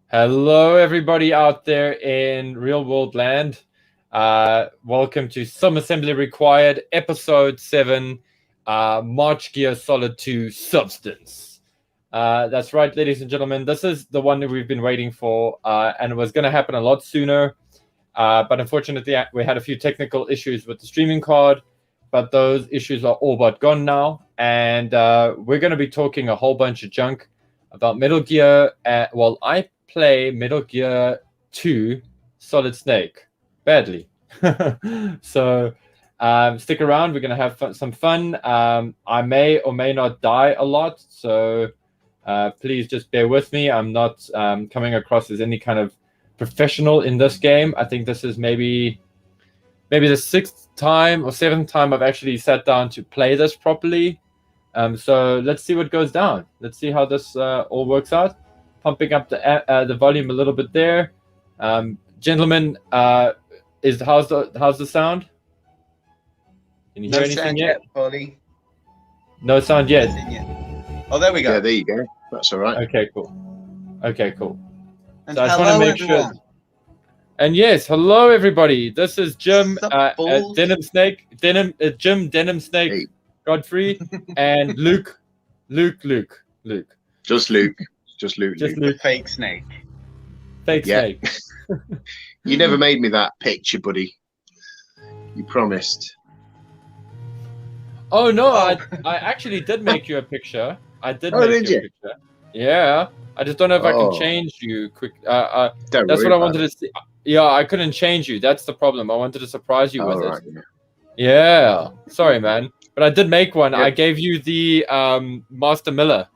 Hello, everybody out there in real world land. Welcome to Some Assembly Required, Episode 7, March Gear Solid 2 Substance. That's right, ladies and gentlemen. This is the one that we've been waiting for, and it was going to happen a lot sooner. But unfortunately, we had a few technical issues with the streaming card, but those issues are all but gone now. And we're going to be talking a whole bunch of junk about Metal Gear. I play Metal Gear 2 Solid Snake badly. So stick around. We're going to have some fun. I may or may not die a lot. So please just bear with me. I'm not coming across as any kind of professional in this game. I think this is maybe the 6th time or 7th time I've actually sat down to play this properly. So let's see what goes down. Let's see how this all works out. Pumping up the volume a little bit there. Gentlemen, how's the sound? Can you hear anything yet? Polly. No sound yet. Oh, there we go. Yeah, there you go. That's all right. Okay, cool. And So I just hello, want to make everyone. sure. And yes, hello everybody. This is Jim, Sup, balls? Denim Snake, Jim Denim Snake, Hey. Godfrey, and Luke. Just Luke. Just Luke. Just Luke. Luke. Fake snake. Fake Yeah. Snake. You never made me that picture, buddy. You promised. Oh no, I actually did make you a picture. I did Oh, make did you a you? picture. Yeah. I just don't know if I Oh. can change you quick. Don't That's worry what I about wanted to see. Yeah, I couldn't change you. That's the problem. I wanted to surprise you it. with All it. right, yeah. Yeah. Sorry, man. But I did make one. Yeah. I gave you the Master Miller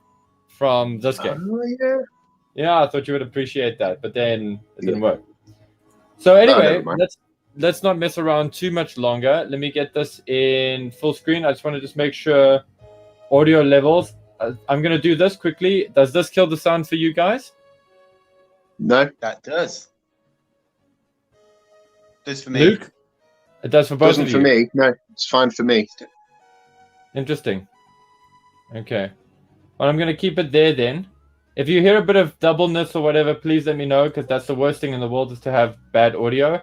from this game. Oh, yeah. Yeah, I thought you would appreciate that, but then it didn't work. So anyway, never mind. let's not mess around too much longer. Let me get this in full screen. I just want to just make sure audio levels. I'm gonna do this quickly. Does this kill the sound for you guys? No, That does. Does for me. Luke? It does for both doesn't of for you. me. No, it's fine for me. Interesting. Okay. Well, I'm gonna keep it there then. If you hear a bit of doubleness or whatever, please let me know, because that's the worst thing in the world is to have bad audio.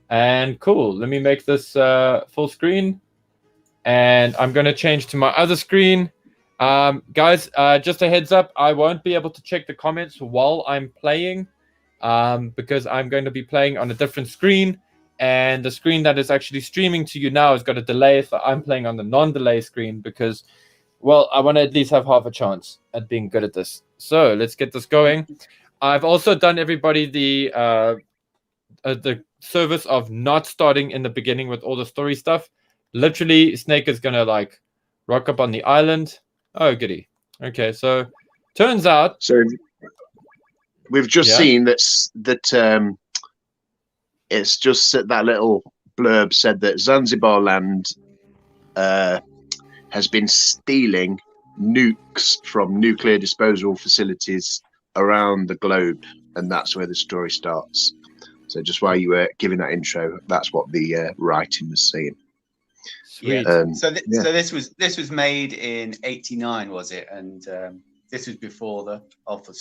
And cool. Let me make this full screen. And I'm going to change to my other screen. Guys, just a heads up, I won't be able to check the comments while I'm playing because I'm going to be playing on a different screen. And the screen that is actually streaming to you now has got a delay. So I'm playing on the non-delay screen because, well, I want to at least have half a chance at being good at this. So let's get this going. I've also done everybody the service of not starting in the beginning with all the story stuff. Literally, Snake is gonna like rock up on the island. Oh, goody. Okay, so turns out. So we've just Yeah. seen that it's just that little blurb said that Zanzibar land has been stealing nukes from nuclear disposal facilities around the globe, and that's where the story starts. So just while you were giving that intro, that's what the writing was saying. Sweet. Yeah. So yeah. this was made in '89, was it? And this was before the fall of the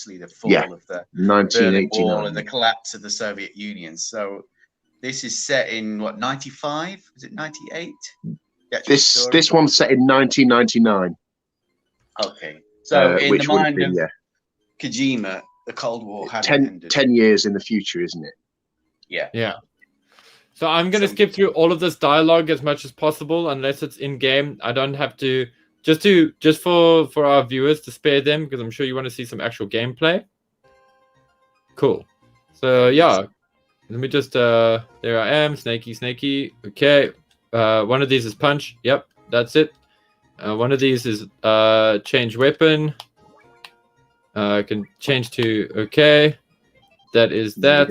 Berlin Wall and the 1989. collapse of the Soviet Union. So this is set in what, 95? Is it 98? This one's set in 1999. Okay. So in which the would have mind been, of Kojima, the Cold War had 10 years in the future, isn't it? Yeah. Yeah. So I'm gonna skip through all of this dialogue as much as possible, unless it's in game. I don't have to just for our viewers to spare them, because I'm sure you want to see some actual gameplay. Cool. So yeah, let me just there I am, Snakey. Okay. One of these is punch. Yep, that's it. One of these is change weapon. I can change to okay. That is that.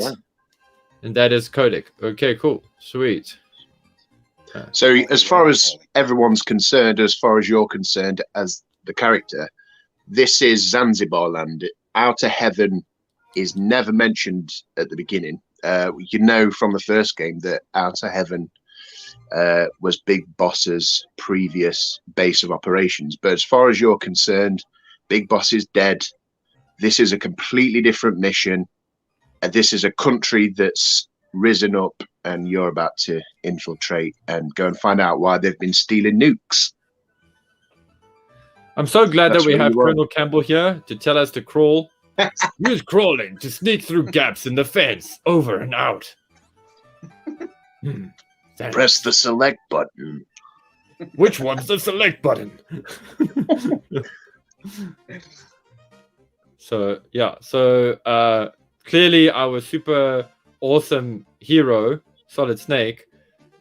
And that is codec. Okay, cool. Sweet. So as far as everyone's concerned, as far as you're concerned as the character, this is Zanzibar land. Outer Heaven is never mentioned at the beginning. You know from the first game that Outer Heaven was Big Boss's previous base of operations. But as far as you're concerned, Big Boss is dead. This is a completely different mission. this is a country that's risen up, and you're about to infiltrate and go and find out why they've been stealing nukes. I'm so glad That's that we where have you are. Colonel Campbell here to tell us to crawl. Use crawling to sneak through gaps in the fence, over and out. Press the select button. Which one's the select button? So clearly our super awesome hero, Solid Snake,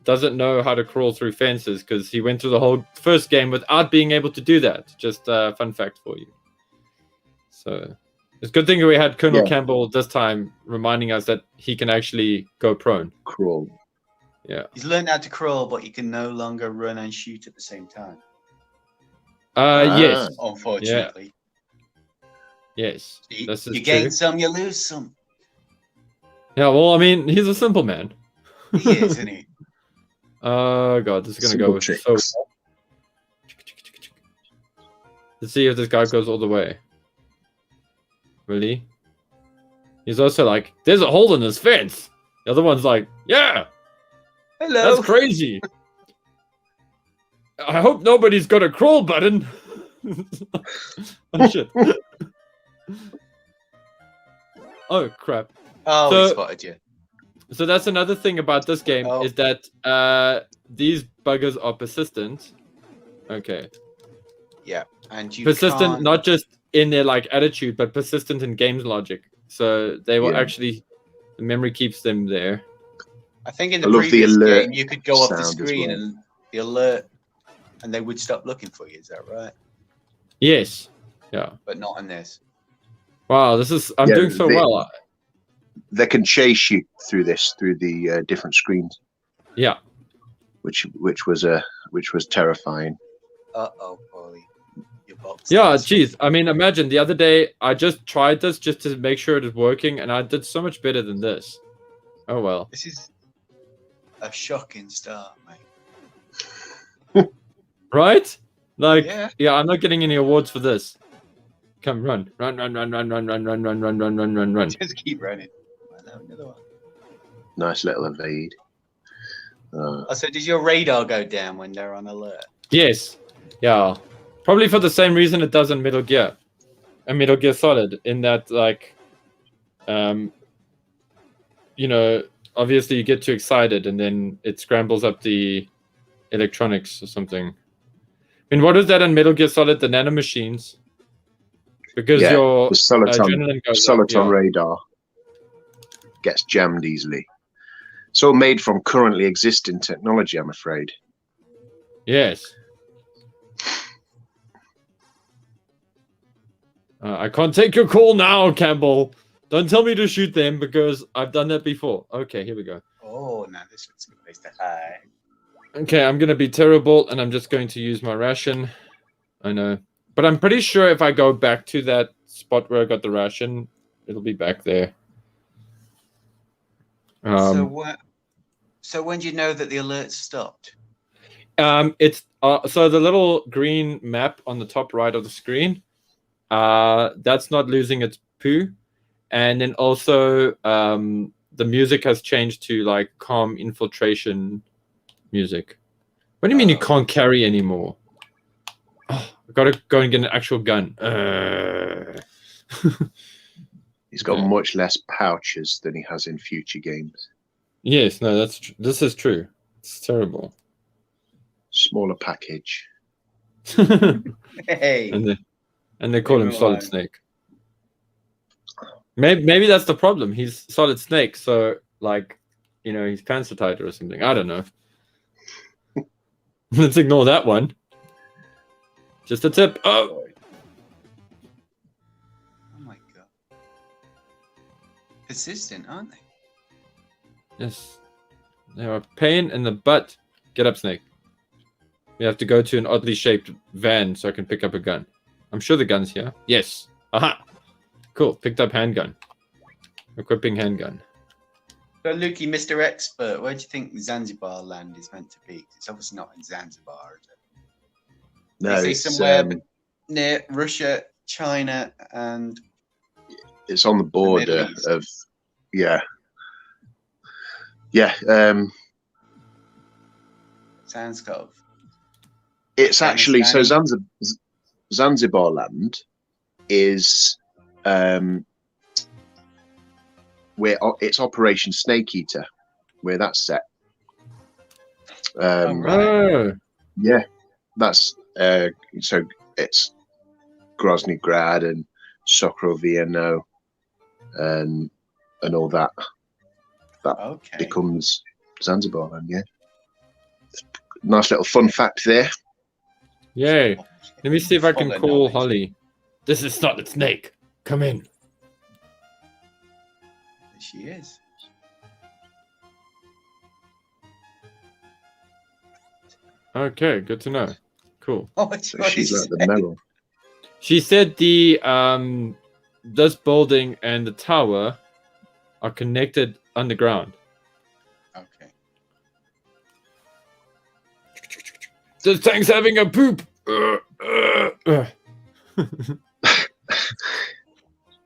doesn't know how to crawl through fences because he went through the whole first game without being able to do that. Just a fun fact for you. So it's a good thing we had Colonel Campbell this time reminding us that he can actually go prone. Crawl. Yeah. He's learned how to crawl, but he can no longer run and shoot at the same time. Yes. Unfortunately. Yeah. Yes. So you gain some, you lose some. Yeah, well, I mean, he's a simple man. He is, isn't he? Oh, God, this is going to go tricks. so well. Let's see if this guy goes all the way. Really? He's also like, there's a hole in this fence. The other one's like, yeah. Hello. That's crazy. I hope nobody's got a crawl button. Oh, shit. Oh, crap. Oh, So- he spotted you. So that's another thing about this game is that these buggers are persistent. Okay. Yeah, and you Persistent, can't... not just in their like attitude, but persistent in games logic. So they will actually, the memory keeps them there. I think in the I love the previous alert game, you could go off the sound as screen well. and the alert, and they would stop looking for you. Is that right? Yes. Yeah. But not in this. Wow, this is I'm doing so well. They can chase you through the different screens. Yeah. Which was terrifying. Uh-oh, Paulie. Your box. Yeah, geez. I mean, imagine the other day I just tried this just to make sure it was working, and I did so much better than this. Oh well. This is a shocking start, mate. Right? Like, Yeah. I'm not getting any awards for this. Come, run. Just keep running. Another one. Nice little evade. So does your radar go down when they're on alert? Yes. Yeah. Probably for the same reason it does in Metal Gear. And Metal Gear Solid, in that, like, obviously you get too excited and then it scrambles up the electronics or something. I mean, what is that in Metal Gear Solid? The nanomachines. Because your the Soliton adrenaline goes up. Soliton radar gets jammed easily. It's all made from currently existing technology, I'm afraid. Yes. I can't take your call now, Campbell. Don't tell me to shoot them because I've done that before. Okay, here we go. Oh, now this looks a good place to hide. Okay, I'm going to be terrible and I'm just going to use my ration. I know. But I'm pretty sure if I go back to that spot where I got the ration, it'll be back there. So when do you know that the alert stopped? It's so the little green map on the top right of the screen. That's not losing its poo, and then also the music has changed to like calm infiltration music. What do you mean you can't carry anymore? Oh, I gotta go and get an actual gun. He's got much less pouches than he has in future games. Yes, no, this is true. It's terrible. Smaller package. Hey. And they call him Solid Snake. Maybe that's the problem. He's Solid Snake, so like, his pants are tighter or something. I don't know. Let's ignore that one. Just a tip. Oh my god. Persistent, aren't they? Yes. They are a pain in the butt. Get up, Snake. We have to go to an oddly shaped van so I can pick up a gun. I'm sure the gun's here. Yes. Aha. Cool. Picked up handgun. Equipping handgun. So, Lukey, Mr. Expert, where do you think Zanzibar land is meant to be? It's obviously not in Zanzibar, is it? No, it's somewhere near Russia, China, and it's on the border of Yeah. Yeah. Sounds Cove. It's actually so Zanzibar land is where it's Operation Snake Eater, where that's set. Oh. Yeah, that's so it's Grozny Grad and Sokrovieno and all that. That becomes Zanzibar land. Yeah, nice little fun fact there. Yay! Let me see if I can call Holly. This is Starlit Snake. Come in. There she is. Okay, good to know. Cool. Oh, so she's like the mellow. She said the this building and the tower are connected underground. Okay. This tank's having a poop.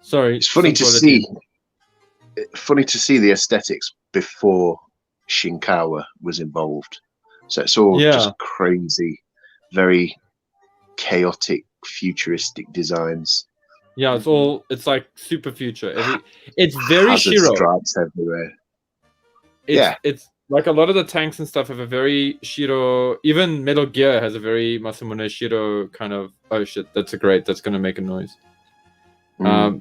Sorry. It's funny to see. Funny to see the aesthetics before Shinkawa was involved. So it's all just crazy, very chaotic, futuristic designs. Yeah, it's like super future. It's very Shiro. Stripes everywhere. It's like a lot of the tanks and stuff have a very Shiro. Even Metal Gear has a very Masamune Shiro kind of. Oh shit, that's gonna make a noise. Yeah.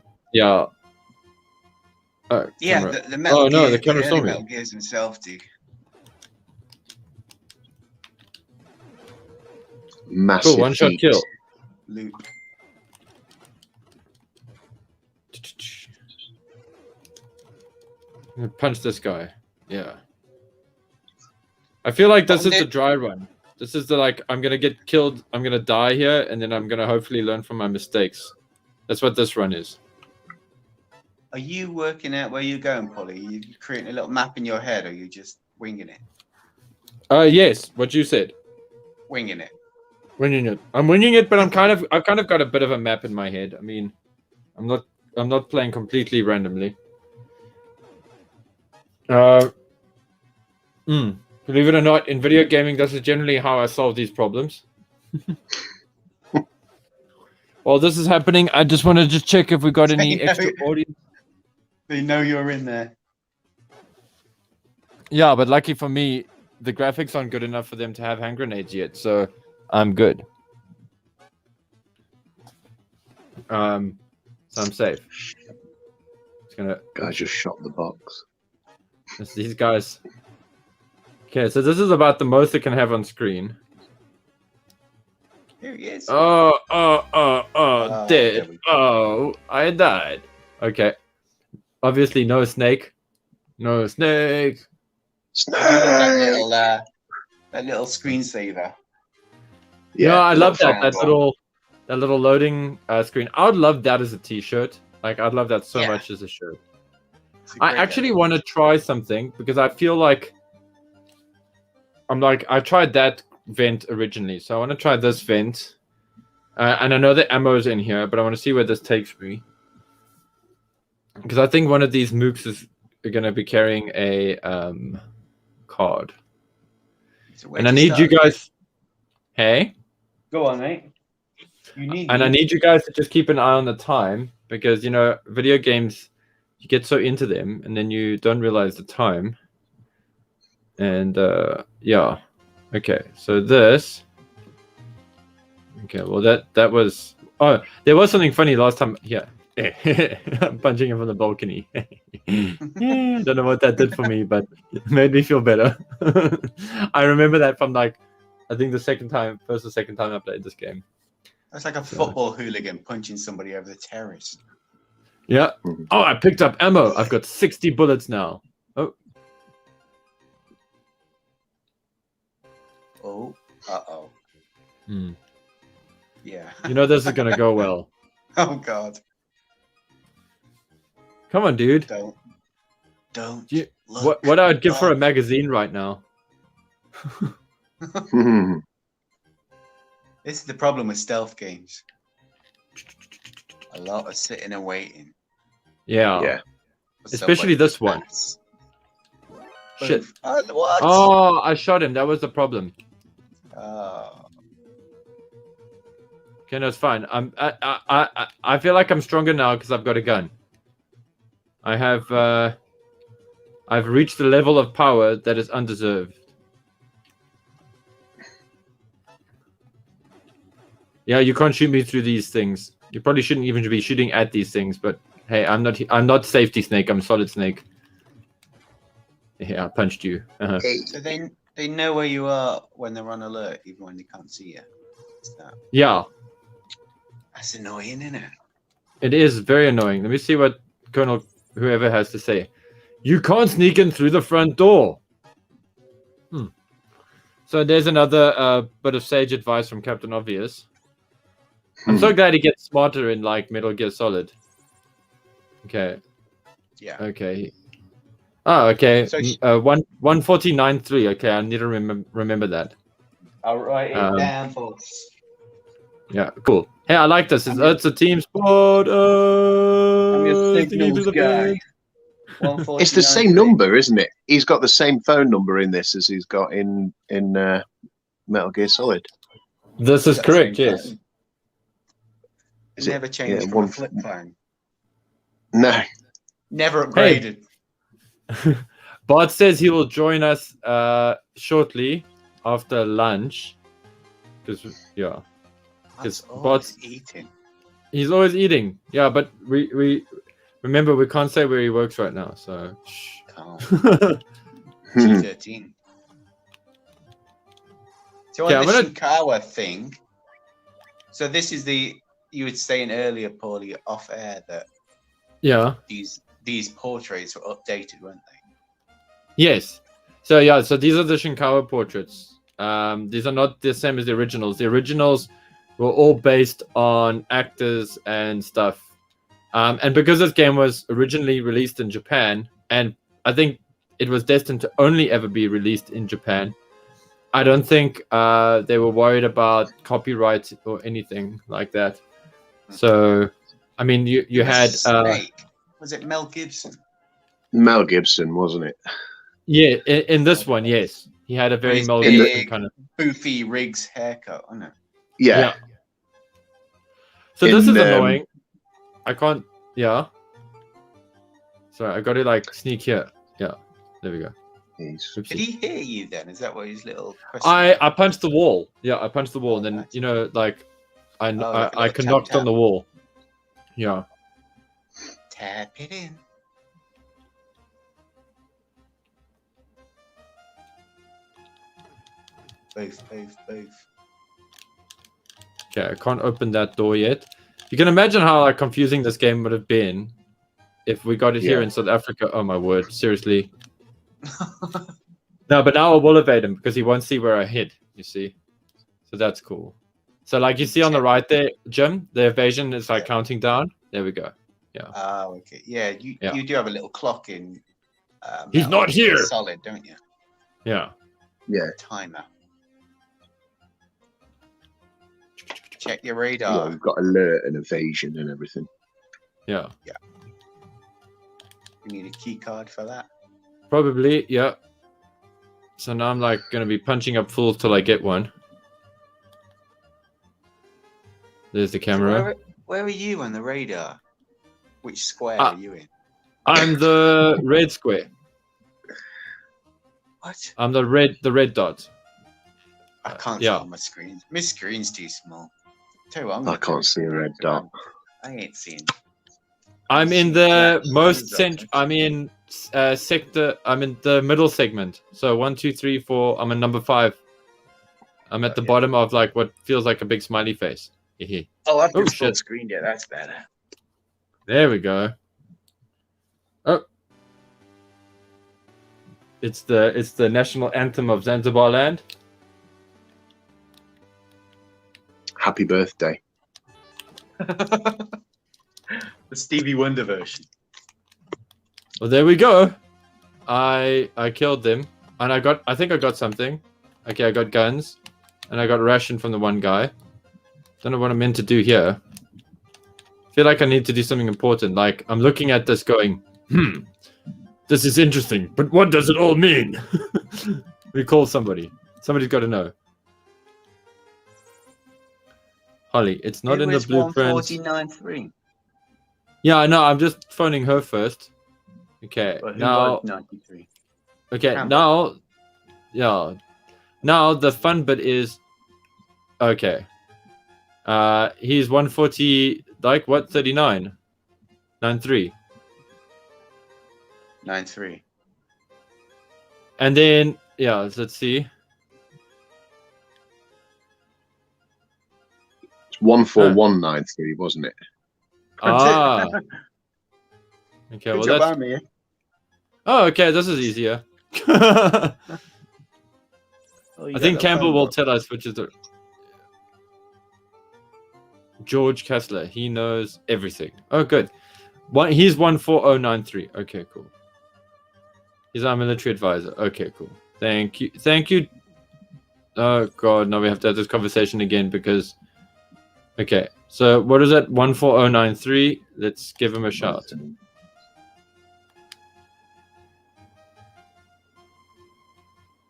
Yeah, the Metal Gear, no, the camera saw me. Metal Gears himself, dude. Massive. Cool, one-shot kill. Loop. Punch this guy. Yeah. I feel like this is the dry run. This is the I'm gonna get killed, I'm gonna die here, and then I'm gonna hopefully learn from my mistakes. That's what this run is. Are you working out where you're going, Polly? Are you creating a little map in your head, or are you just winging it? Yes, what you said. Winging it. Winging it. I'm winging it, but I've kind of got a bit of a map in my head. I mean, I'm not playing completely randomly. Believe it or not, in video gaming, this is generally how I solve these problems. While this is happening, I just want to just check if we got any extra audience. They know you're in there. Yeah, but lucky for me, the graphics aren't good enough for them to have hand grenades yet, so I'm good. So I'm safe. Guy just shot the box. It's these guys. Okay, so this is about the most it can have on screen. Here he is. Dead. Oh, I died. Okay. Obviously, no snake. No snake. That little screensaver. Yeah, no, I love that. That little loading screen. I would love that as a T-shirt. Like, I'd love that so much as a shirt. I actually want to try something because I feel like I tried that vent originally, so I want to try this vent. And I know the ammo is in here, but I want to see where this takes me. Because I think one of these mooks is going to be carrying a card. And I need you guys... Hey? Go on, mate. I need you guys to just keep an eye on the time. Because, you know, video games, you get so into them, and then you don't realize the time. And, yeah. Okay, so this... Okay, well, that was... Oh, there was something funny last time. Yeah. I'm punching him from the balcony. Don't know what that did for me, but it made me feel better. I remember that from I think the second time I played this game. That's like a football hooligan punching somebody over the terrace. Yeah. Oh, I picked up ammo. I've got 60 bullets now. Oh. Oh. Uh-oh. Hmm. Yeah. You know this is gonna go well. Oh God. Come on, dude. Don't. What I would give for a magazine right now. This is the problem with stealth games. A lot of sitting and waiting. Yeah. Especially this one. Shit. What? Oh, I shot him. That was the problem. Okay, no, it's fine. I feel like I'm stronger now because I've got a gun. I have I've reached the level of power that is undeserved. Yeah, you can't shoot me through these things. You probably shouldn't even be shooting at these things, but hey, I'm not Safety Snake, I'm Solid Snake. Yeah, I punched you. So they know where you are when they're on alert, even when they can't see you. Yeah. That's annoying, isn't it? It is very annoying. Let me see what Colonel whoever has to say. You can't sneak in through the front door. So there's another bit of sage advice from Captain Obvious. I'm so glad he gets smarter in like Metal Gear Solid. Okay. Yeah. Okay. Oh, okay. So 149.3. Okay, I need to remember that. I'll write it down for us. Yeah, cool. Hey, I like this. It's a team sport. I'm your signals guy. It's the same number, isn't it? He's got the same phone number in this as he's got in Metal Gear Solid. This is correct, yes. It never changed from a flip phone. No. Never upgraded. Hey. Bart says he will join us shortly after lunch. Because, yeah. Because Bart's eating. He's always eating. Yeah, but we remember we can't say where he works right now, so shh. G13. So on Yeah, the Shinkawa thing, so this is you were saying earlier, Paulie, off air that these portraits were updated, weren't they? Yes. So yeah, so these are the Shinkawa portraits. These are not the same as the originals. The originals were all based on actors and stuff. And because this game was originally released in Japan, and I think it was destined to only ever be released in Japan, I don't think they were worried about copyright or anything like that. So, I mean, you had... was it Mel Gibson? Mel Gibson, wasn't it? Yeah, in this one, yes. He had a very Mel Gibson kind of... Boofy Riggs haircut, wasn't it? Yeah. So this is annoying. I can't... Yeah. Sorry, I got to like sneak here. Yeah, there we go. Did he hear you then? Is that what his little question I punched the wall. Yeah, I punched the wall. And then, you know, like, I knocked on the wall. Yeah. Tap it in. Both. Okay, I can't open that door yet. You can imagine how like confusing this game would have been if we got it here in South Africa. Oh my word, seriously. No, but now I will evade him because he won't see where I hid, you see. So that's cool. So like you see on the right there, Jim, the evasion is like counting down. There we go. Yeah. Oh, okay. Yeah, you do have a little clock in. He's not here. Solid, don't you? Yeah. Yeah. Timer. Check your radar. Yeah, you've got alert and evasion and everything. Yeah. Yeah. You need a key card for that. Probably, yeah. So now I'm like gonna be punching up fools till I get one. There's the camera. So where are you on the radar? Which square are you in? I'm the red square. What? I'm the red dot. I can't see on my screen. My screen's too small. I can't see a red dot. I ain't seeing. I'm in the most central. I'm in sector. I'm in the middle segment. So 1, 2, 3, 4. I'm in number 5. I'm at the bottom of like what feels like a big smiley face. Oh, I've just full screened it. That's better. There we go. Oh, it's the national anthem of Zanzibar land. Happy birthday. The Stevie Wonder version. Well, there we go. I killed them, and I think I got something. Okay, I got guns, and I got ration from the one guy. Don't know what I'm meant to do here. I feel like I need to do something important. Like I'm looking at this, going, This is interesting, but what does it all mean? We call somebody. Somebody's got to know. Holly, it's not in the blueprint. 149.3. Yeah, I know. I'm just phoning her first. Okay, But who now. was 93? Okay, Campbell. now. Yeah. Now the fun bit is. Okay. He's 140. Like what? 39. 93. 93. And then let's see. It's 14193, wasn't it? Ah. Okay, Good well job, that's. I'm here. Oh, okay. This is easier. Oh, you I got think the Campbell phone will book. tell us which is the. George Kessler. He knows everything. Oh, good. He's 14093. Okay, cool. He's our military advisor. Okay, cool. Thank you. Thank you. Oh God, now we have to have this conversation again because. Okay, so what is it? 14093. Let's give him a shout.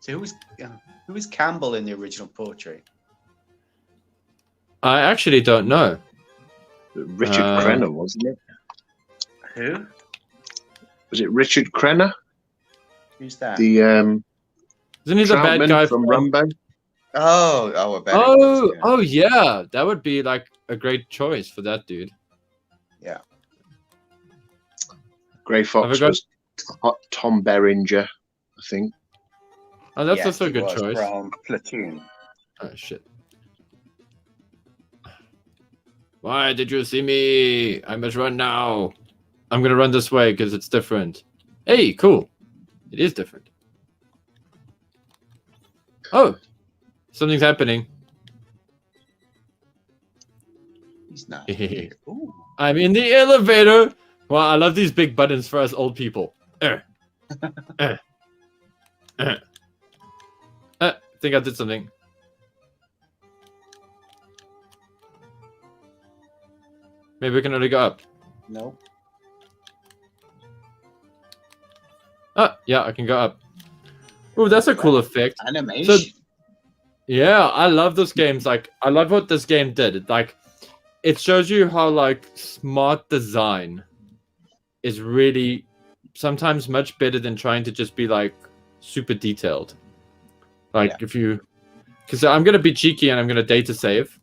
So who was Campbell in the original portrait? I actually don't know. Richard Crenna, wasn't it? Who? Was it Richard Crenna? Who's that? The Isn't he the bad Troutman guy from Rambo? Oh, I bet it was, yeah. Oh yeah, that would be like a great choice for that dude. Yeah. Grey Fox was Tom Berenger, I think. Oh, that's Yes, also a he good was choice. From Platoon. Oh shit. Why did you see me? I must run now. I'm gonna run this way because it's different. Hey, cool. It is different. Oh, something's happening. He's not. Hehe. Ooh. I'm in the elevator. Wow, I love these big buttons for us old people. I think I did something. Maybe we can only go up. No. Oh, yeah, I can go up. Oh, that's a cool effect. Animation. So, yeah, I love those games. Like, I love what this game did. Like, it shows you how like smart design is really sometimes much better than trying to just be like super detailed. Like if you, because I'm gonna be cheeky and I'm gonna data save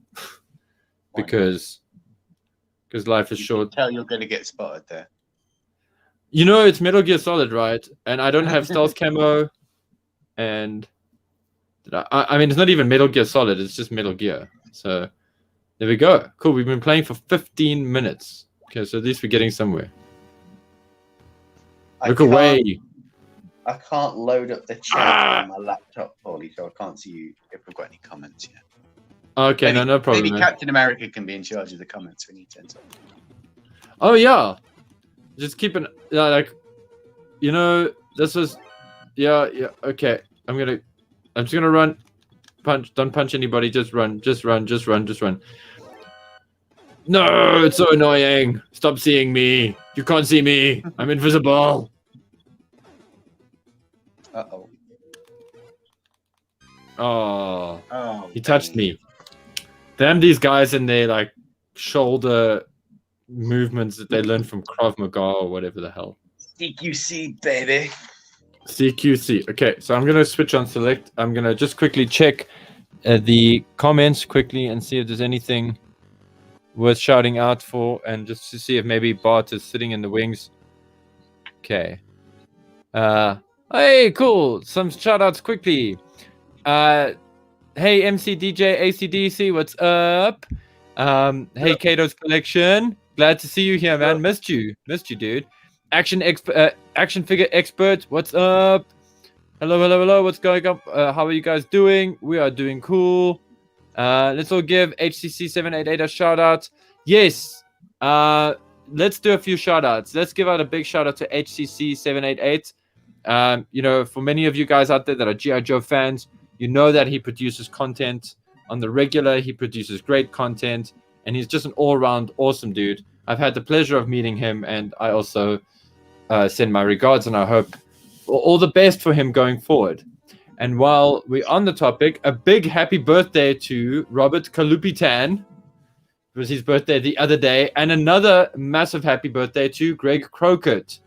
because life is short. Tell you're gonna get spotted there. You know, it's Metal Gear Solid, right? And I don't have stealth camo, and I mean, it's not even Metal Gear Solid. It's just Metal Gear. So there we go. Cool. We've been playing for 15 minutes. Okay, so at least we're getting somewhere. Look away. I can't load up the chat on my laptop, Paulie, so I can't see you if we've got any comments yet. Okay, maybe, no problem. Maybe man. Captain America can be in charge of the comments when he turns up. Oh yeah, just keep an like, you know, this was, yeah. Okay, I'm just gonna run, punch. Don't punch anybody. Just run. No, it's so annoying. Stop seeing me. You can't see me. I'm invisible. Uh-oh. Oh, he touched me. Damn these guys and their like shoulder movements that they learned from Krav Maga or whatever the hell. CQC, baby. CQC. Okay, so I'm gonna switch on select. I'm gonna just quickly check the comments quickly and see if there's anything worth shouting out for, and just to see if maybe Bart is sitting in the wings. Okay. Hey, cool. Some shout outs quickly. Hey, MC DJ ACDC, what's up? Hey, Kato's Collection. Glad to see you here, man. Missed you, dude. Action figure expert, what's up? Hello. What's going on? How are you guys doing? We are doing cool. Let's all give HCC788 a shout out. Yes. Let's do a few shout outs. Let's give out a big shout out to HCC788. You know, for many of you guys out there that are G.I. Joe fans, you know that he produces content on the regular. He produces great content, and he's just an all-round awesome dude. I've had the pleasure of meeting him, and I also send my regards, and I hope all the best for him going forward. And while we're on the topic, a big happy birthday to Robert Kalupitan. It was his birthday the other day, and another massive happy birthday to Greg Crockett.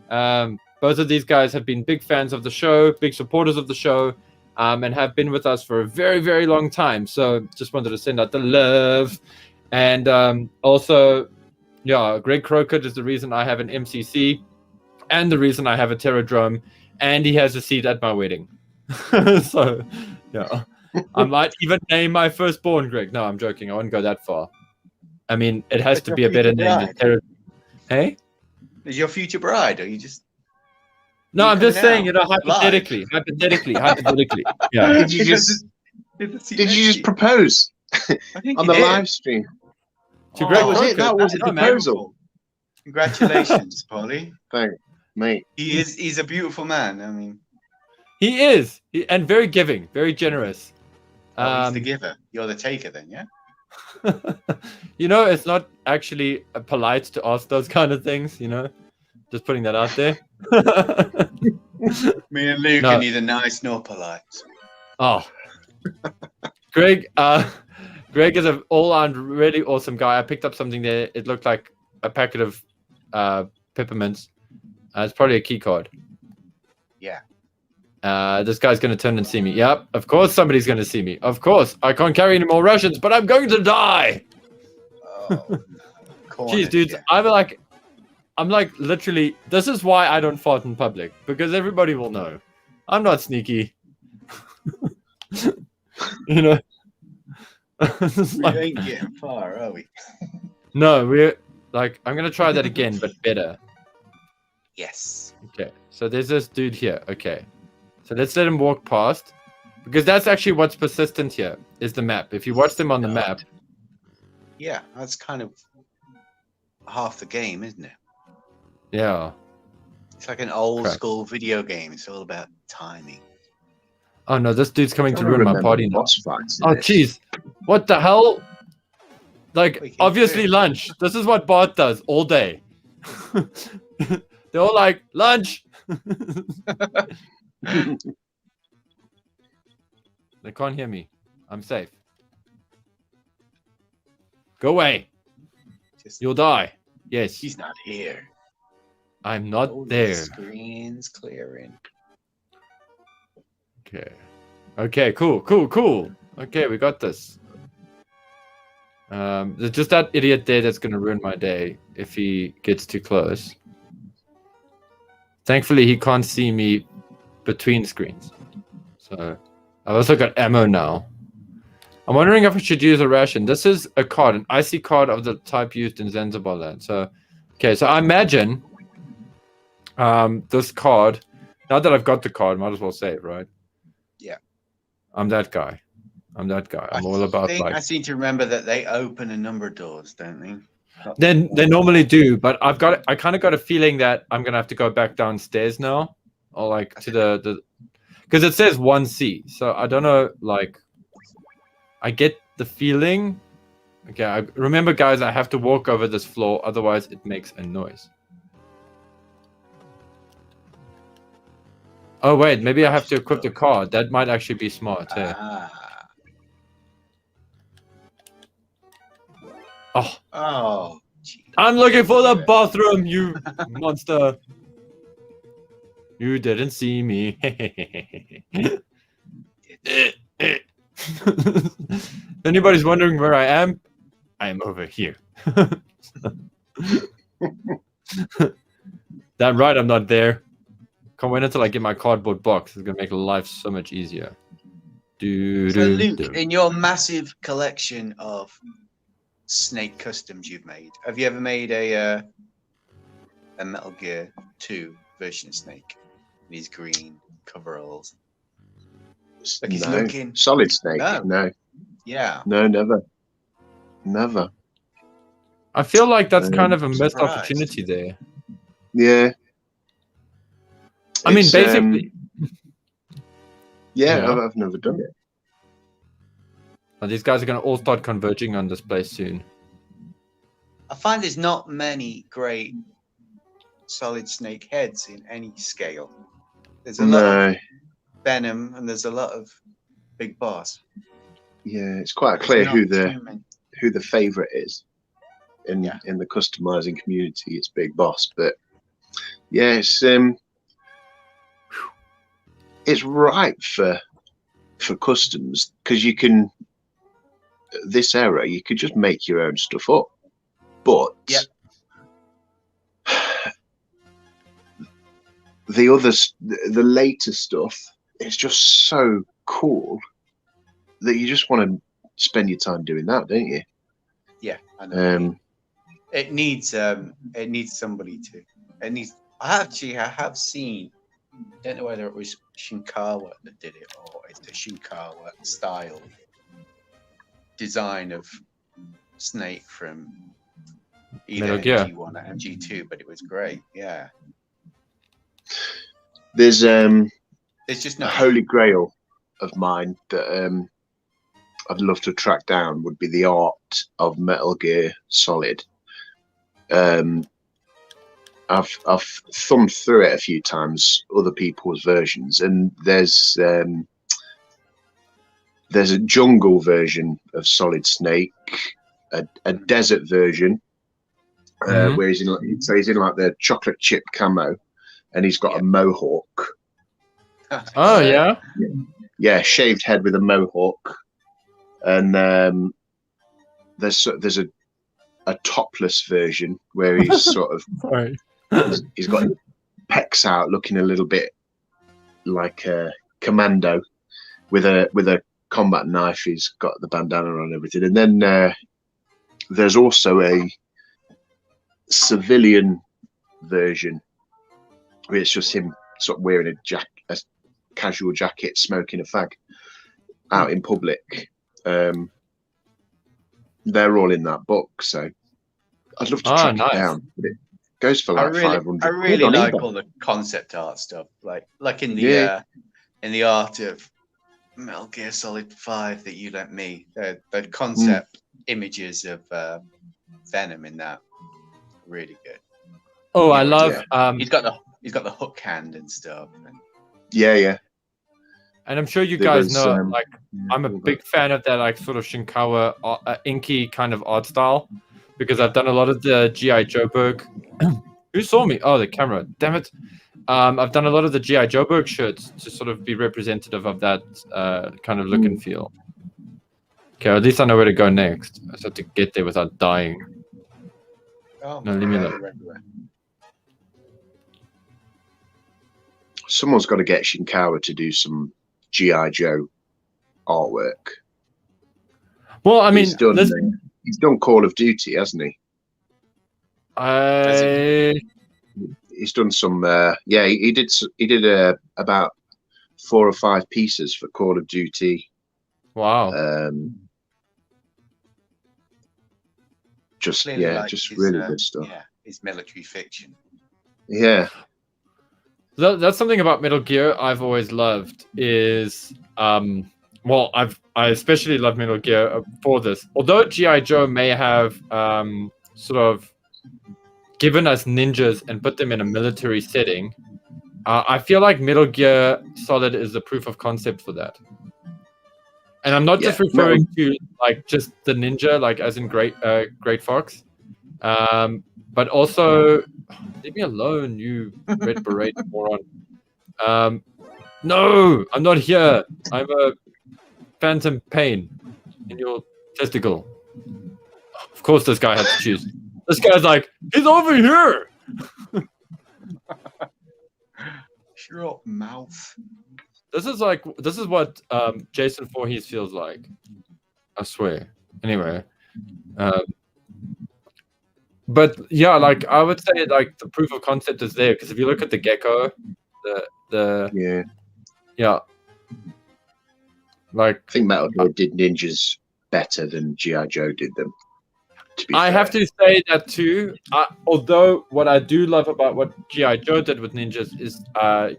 Both of these guys have been big fans of the show, big supporters of the show, and have been with us for a very, very long time. So just wanted to send out the love. And also, yeah, Greg Crockett is the reason I have an MCC and the reason I have a Terradrome, and he has a seat at my wedding. So, yeah. I might even name my firstborn Greg. No, I'm joking. I wouldn't go that far. I mean, it has to be a better name than Terradrome. Hey? Is your future bride, or you just... No, I'm just saying, hypothetically. Yeah. Did you just propose on the live stream? To Greg, that was a proposal. Congratulations, Polly. Thanks, mate. He's a beautiful man. I mean, he is, and very giving, very generous. He's the giver. You're the taker, then, yeah. It's not actually polite to ask those kind of things. Just putting that out there. Me and Luke are neither nice nor polite. Oh, Greg is an all-round really awesome guy. I picked up something there. It looked like a packet of peppermints. It's probably a key card. Yeah. This guy's going to turn and see me. Yep, of course somebody's going to see me. Of course. I can't carry any more Russians, but I'm going to die. Oh, jeez, dudes. I'm like literally, this is why I don't fart in public, because everybody will know. I'm not sneaky. We ain't getting far, are we? No, we're like, I'm going to try that again, but better. Yes. Okay, so there's this dude here. Okay, so let's let him walk past, because that's actually what's persistent here, is the map. If you watch them on the map. Yeah, that's kind of half the game, isn't it? Yeah. It's like an old school video game. It's all about timing. Oh no, this dude's coming to ruin my party now. Oh jeez. jeez. What the hell? Like, obviously lunch. This is what Bart does all day. They're all like, lunch! They can't hear me. I'm safe. Go away. You'll die. Yes. He's not here. I'm not there. The screen's clearing. Okay. Okay, cool. Okay, we got this. There's just that idiot there that's going to ruin my day if he gets too close. Thankfully, he can't see me between screens. So, I've also got ammo now. I'm wondering if I should use a ration. This is a card, an icy card of the type used in Zanzibar land. So, okay, so I imagine this card, now that I've got the card, might as well say it, right? Yeah. I'm that guy. I'm all about I seem to remember that they open a number of doors, don't they? They normally do, but I kind of got a feeling that I'm gonna have to go back downstairs now, or like to the because it says 1C, so I don't know. Like, I get the feeling. Okay, remember, guys, I have to walk over this floor, otherwise it makes a noise. Oh wait, maybe I have to equip the card. That might actually be smart. Oh. I'm looking for the bathroom, you monster. You didn't see me. If anybody's wondering where I am over here. Damn right I'm not there. Can't wait until I get my cardboard box. It's gonna make life so much easier. So Luke, in your massive collection of Snake customs you've made, have you ever made a Metal Gear 2 version of Snake? These green coveralls. Like he's looking. Solid Snake. No. Yeah. No, never. I feel like that's kind of a missed opportunity there. Yeah. I mean, basically. Yeah, I've never done it. These guys are going to all start converging on this place soon. I find there's not many great solid snake heads in any scale. There's a lot of venom and there's a lot of big boss. Yeah, it's quite clear who the favorite is in the customizing community. It's Big Boss, but yeah, it's ripe for customs because you can. This era, you could just make your own stuff up, but the later stuff is just so cool that you just want to spend your time doing that, don't you? Yeah, I know. It needs somebody to. It needs. I have seen. I don't know whether it was Shinkawa that did it or it's the Shinkawa style design of Snake from either MG1 or MG2, but it was great. Yeah. There's just a holy grail of mine that I'd love to track down would be the art of Metal Gear Solid. I've thumbed through it a few times, other people's versions, and there's a jungle version of Solid Snake, a desert version where he's in like the chocolate chip camo, and he's got a mohawk. Oh yeah, shaved head with a mohawk, and there's a topless version where he's sort of he's got pecs out, looking a little bit like a commando with a combat knife. He's got the bandana on and everything, and then there's also a civilian version where it's just him sort of wearing a casual jacket, smoking a fag out in public. They're all in that book, so I'd love to track it down. But it goes for like 500. I really like all the concept art stuff, like in the art of Metal Gear Solid 5 that you lent me. The concept images of Venom in that really good. Oh, I love. He's got the hook hand and stuff. Yeah. And I'm sure you guys know, I'm a big fan of that, like, sort of Shinkawa inky kind of art style, because I've done a lot of the G.I. Joe book. Who saw me? Oh, the camera. Damn it. I've done a lot of the G.I. Joe book shirts to sort of be representative of that kind of look and feel. Okay, at least I know where to go next. I just have to get there without dying. Oh, no, leave me alone. Someone's got to get Shinkawa to do some G.I. Joe artwork. Well, I mean, he's done Call of Duty, hasn't he? He's done some. He did about 4 or 5 pieces for Call of Duty. Wow. Just really good stuff. Yeah, it's military fiction. Yeah. That's something about Metal Gear I've always loved is I especially love Metal Gear for this. Although G.I. Joe may have sort of given us ninjas and put them in a military setting, I feel like Metal Gear Solid is the proof of concept for that. And I'm not just referring to like just the ninja, like as in Great Fox, but also leave me alone, you red beret moron. No, I'm not here. I'm a phantom pain in your testicle. Of course, this guy has to choose. This guy's like, he's over here. Shut up, mouth. This is what Jason Voorhees feels like. I swear. Anyway, but yeah, like I would say, like the proof of concept is there because if you look at the gecko, like I think Metal Gear did ninjas better than G.I. Joe did them. I have to say that too. Although what I do love about what G.I. Joe did with ninjas is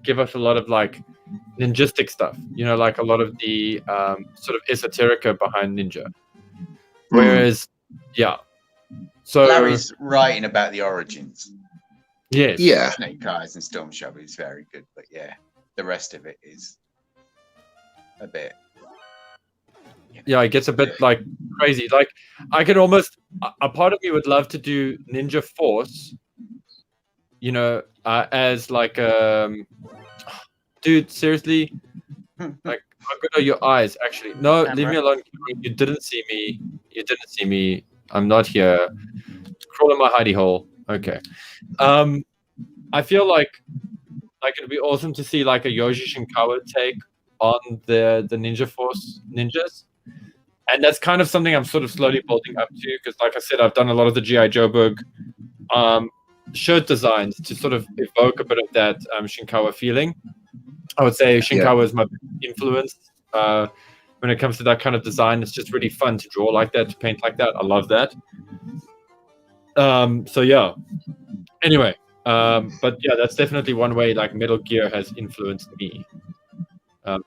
give us a lot of like ninjistic stuff. You know, like a lot of the sort of esoterica behind ninja. Whereas, so Larry's writing about the origins. Yes. Yeah. Snake Eyes and Storm Shadow is very good, but yeah, the rest of it is a bit. Yeah, it gets a bit like crazy. Like I could almost a part of me would love to do Ninja Force, you know, as like dude, seriously, like how good are your eyes actually? No, leave me alone. You didn't see me. You didn't see me. I'm not here. Crawl in my hidey hole. Okay. I feel like it'd be awesome to see like a Yoshi Shinkawa take on the Ninja Force ninjas. And that's kind of something I'm sort of slowly building up to because, like I said, I've done a lot of the G.I. Joe book shirt designs to sort of evoke a bit of that Shinkawa feeling. I would say Shinkawa is my influence when it comes to that kind of design. It's just really fun to draw like that, to paint like that. I love that. So yeah. Anyway, but yeah, that's definitely one way like Metal Gear has influenced me,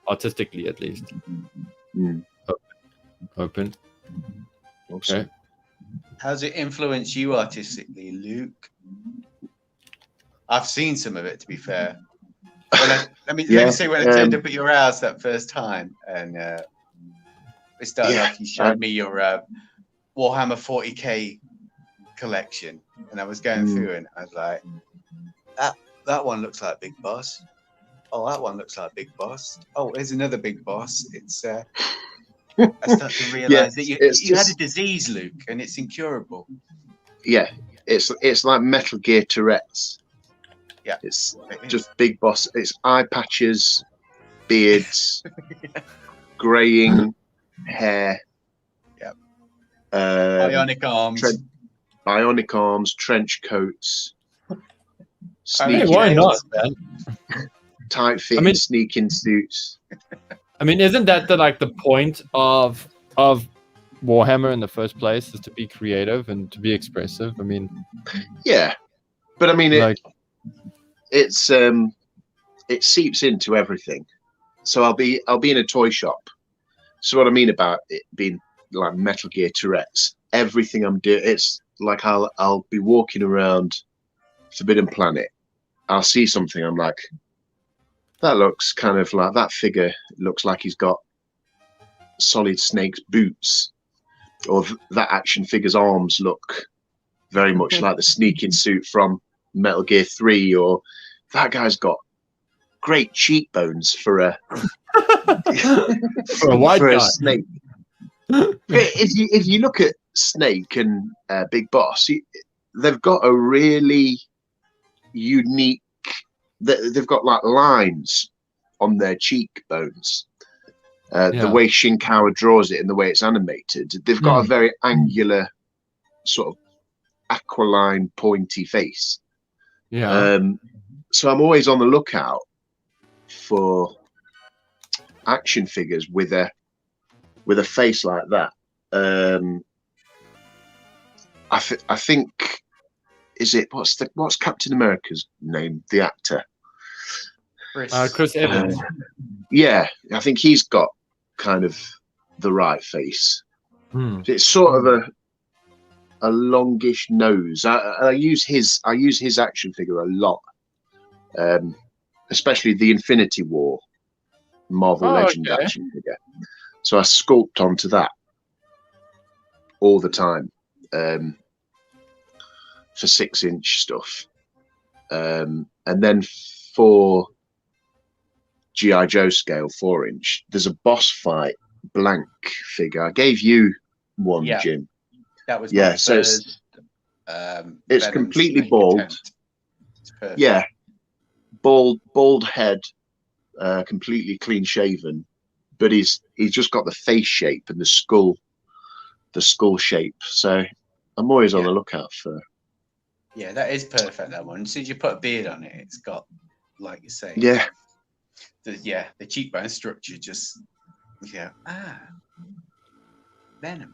artistically at least. Open. Okay. How's it influenced you artistically, Luke? I've seen some of it, to be fair. Let me say when I turned up at your house that first time, and we started off. You showed me your Warhammer 40k collection, and I was going through, and I was like, "That one looks like Big Boss. Oh, that one looks like Big Boss. Oh, here's another Big Boss. It's." I start to realise that you had a disease, Luke, and it's incurable. Yeah, it's like Metal Gear Tourette's. Yeah, it's just Big Boss. It's eye patches, beards, greying hair. Yeah. Bionic arms. Bionic arms, trench coats. Hey, why not, man? Tight fitting sneaking suits. I mean, isn't that the point of Warhammer in the first place, is to be creative and to be expressive? I mean, yeah, but I mean it seeps into everything. So I'll be in a toy shop. So what I mean about it being like Metal Gear Tourette's, everything I'm doing, it's like I'll be walking around Forbidden Planet. I'll see something, I'm like, that looks kind of like, that figure looks like he's got Solid Snake's boots, or that action figure's arms look very much like the sneaking suit from Metal Gear 3, or that guy's got great cheekbones for a for a white guy. Snake. if you look at Snake and Big Boss, they've got a really unique. They've got like lines on their cheekbones. The way Shinkawa draws it and the way it's animated, they've got a very angular, sort of aquiline, pointy face. Yeah. So I'm always on the lookout for action figures with a face like that. I think, is it what's Captain America's name? The actor. Chris Evans. Yeah, I think he's got kind of the right face. It's sort of a longish nose. I use his action figure a lot, especially the Infinity War Marvel Legend action figure. So I sculpt onto that all the time for 6-inch stuff, and then for G.I. Joe scale 4-inch, there's a boss fight blank figure. I gave you one, Jim. That was so it's completely bald. It's bald head, completely clean shaven, but he's just got the face shape and the skull shape. So I'm always on the lookout for. Yeah, that is perfect. That one. As soon as you put a beard on it, it's got, like you say. Yeah. The cheekbone structure just. Venom.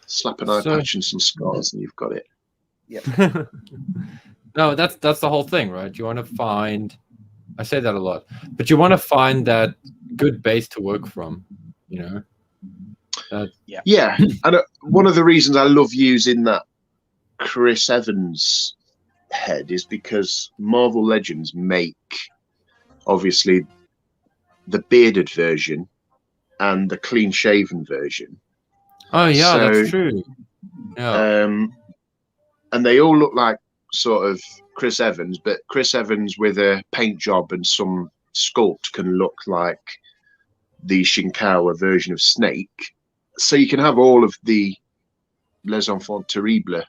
Slap an eye patch and some scars, and you've got it. Yeah. No, that's the whole thing, right? You want to find. I say that a lot, but you want to find that good base to work from. You know. And one of the reasons I love using that Chris Evans' head is because Marvel Legends make obviously the bearded version and the clean-shaven version. Oh yeah, that's true. Yeah. And they all look like sort of Chris Evans, but Chris Evans with a paint job and some sculpt can look like the Shinkawa version of Snake. So you can have all of the Les Enfants Terribles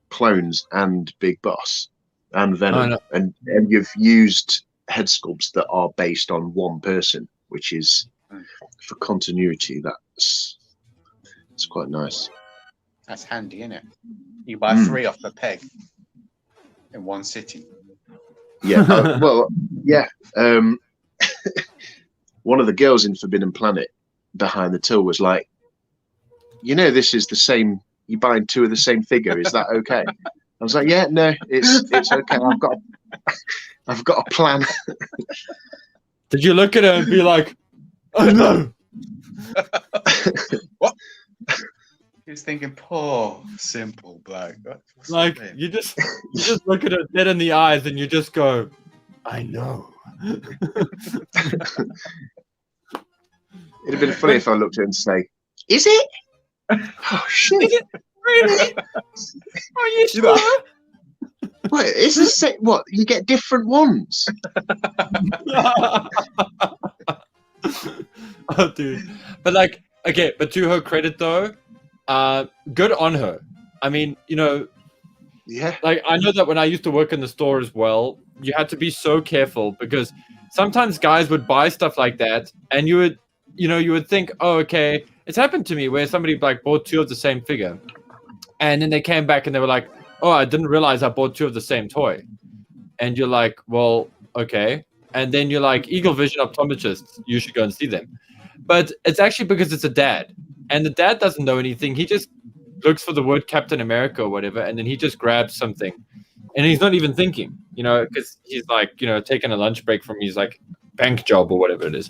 clones and Big Boss and Venom. No. And you've used head sculpts that are based on one person, which is for continuity. It's quite nice. That's handy, isn't it? You buy 3 off the peg in one sitting. Yeah. Well, yeah. One of the girls in Forbidden Planet behind the till was like, this is the same. You're buying 2 of the same figure. Is that okay? I was like, yeah, no, it's okay. I've got a plan. Did you look at her and be like, oh no? What? He was thinking, poor, simple bloke. Like, you just look at her dead in the eyes and you just go, I know. It'd have been funny if I looked at her and say, is it? Oh, shit. Is it? Really? Are you sure? Wait, is this what? You get different ones? Oh, dude. But like, okay, but to her credit though, good on her. I mean, yeah. Like, I know that when I used to work in the store as well, you had to be so careful because sometimes guys would buy stuff like that, and you would think, oh, okay, it's happened to me where somebody like bought 2 of the same figure, and then they came back and they were like, oh, I didn't realize I bought 2 of the same toy, and you're like, well, okay, and then you're like, Eagle Vision optometrists, you should go and see them, but it's actually because it's a dad, and the dad doesn't know anything. He just looks for the word Captain America or whatever, and then he just grabs something, and he's not even thinking, because he's like, taking a lunch break from his like bank job or whatever it is,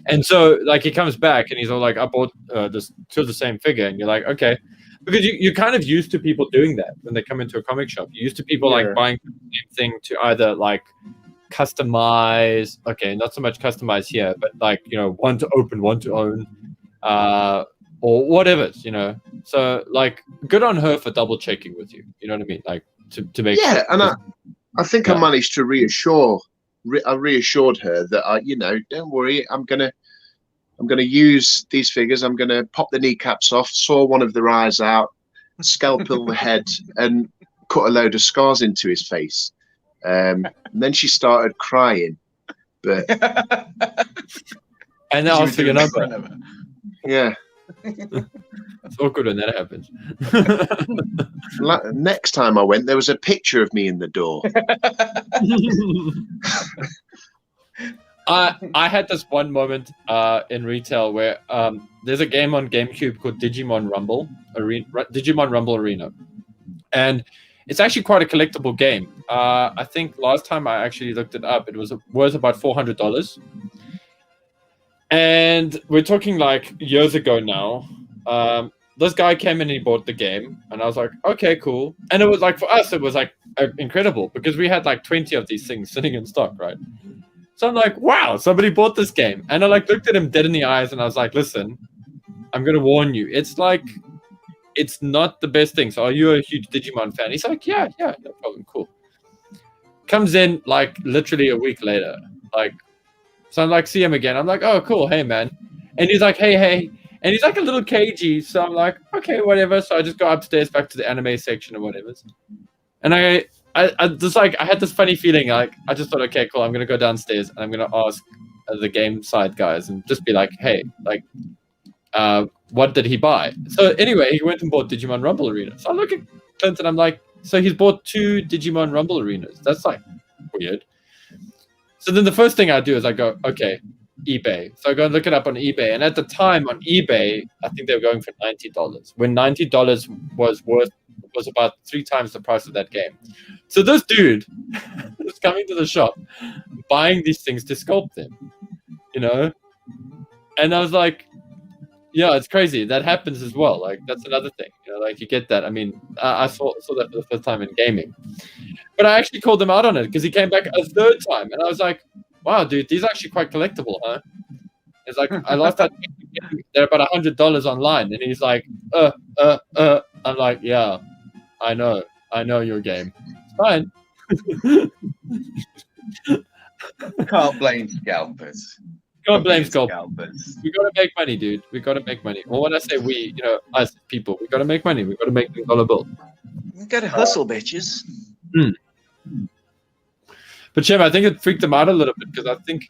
and so like he comes back and he's all like, I bought this 2 of the same figure, and you're like, okay, because you're kind of used to people doing that when they come into a comic shop. You're used to people like buying the same thing to either like customize, okay, not so much customize here, but like one to open, one to own, or whatever, So like, good on her for double checking with you. You know what I mean? Like to make sure. And I think I managed to reassured her that don't worry, I'm gonna use these figures. I'm gonna pop the kneecaps off, saw one of their eyes out, scalpel the head, and cut a load of scars into his face. And then she started crying, but and now asked for your number. Yeah. It's awkward when that happens. Next time I went, there was a picture of me in the door. I had this one moment in retail where there's a game on GameCube called Digimon Rumble Arena, and it's actually quite a collectible game. I think last time I actually looked it up, it was worth about $400. And we're talking like years ago now. This guy came in and he bought the game, and I was like, okay, cool. And it was like, for us, it was like incredible because we had like 20 of these things sitting in stock, right? So I'm like, wow, somebody bought this game. And I like looked at him dead in the eyes and I was like, listen, I'm going to warn you. It's like, it's not the best thing. So are you a huge Digimon fan? He's like, yeah, no problem, cool. Comes in like literally a week later. So I'm like, see him again. I'm like, oh, cool. Hey, man. And he's like, hey. And he's like a little cagey. So I'm like, okay, whatever. So I just go upstairs back to the anime section or whatever. And I just like, I had this funny feeling. Like, I just thought, okay, cool. I'm going to go downstairs and I'm going to ask the game side guys and just be like, hey, like, what did he buy? So anyway, he went and bought Digimon Rumble Arena. So I look at Clint and I'm like, so he's bought 2 Digimon Rumble Arenas. That's like weird. So then the first thing I do is I go, okay, eBay. So I go and look it up on eBay. And at the time on eBay, I think they were going for $90. When $90 was about 3 times the price of that game. So this dude was coming to the shop, buying these things to sculpt them, And I was like, Yeah, it's crazy. That happens as well. Like that's another thing. Like you get that. I mean, I saw that for the first time in gaming, but I actually called him out on it because he came back a third time, and I was like, "Wow, dude, these are actually quite collectible, huh?" It's like I lost that. They're about $100 online, and he's like, I'm like, "Yeah, I know your game. It's fine." Can't blame scalpers. Can't blame scalpers. scalpers. We gotta make money, dude. We gotta make money. Well, when I say we, us people, we gotta make money. We gotta make $1 bill. We gotta hustle, bitches. But Jim, I think it freaked them out a little bit because I think,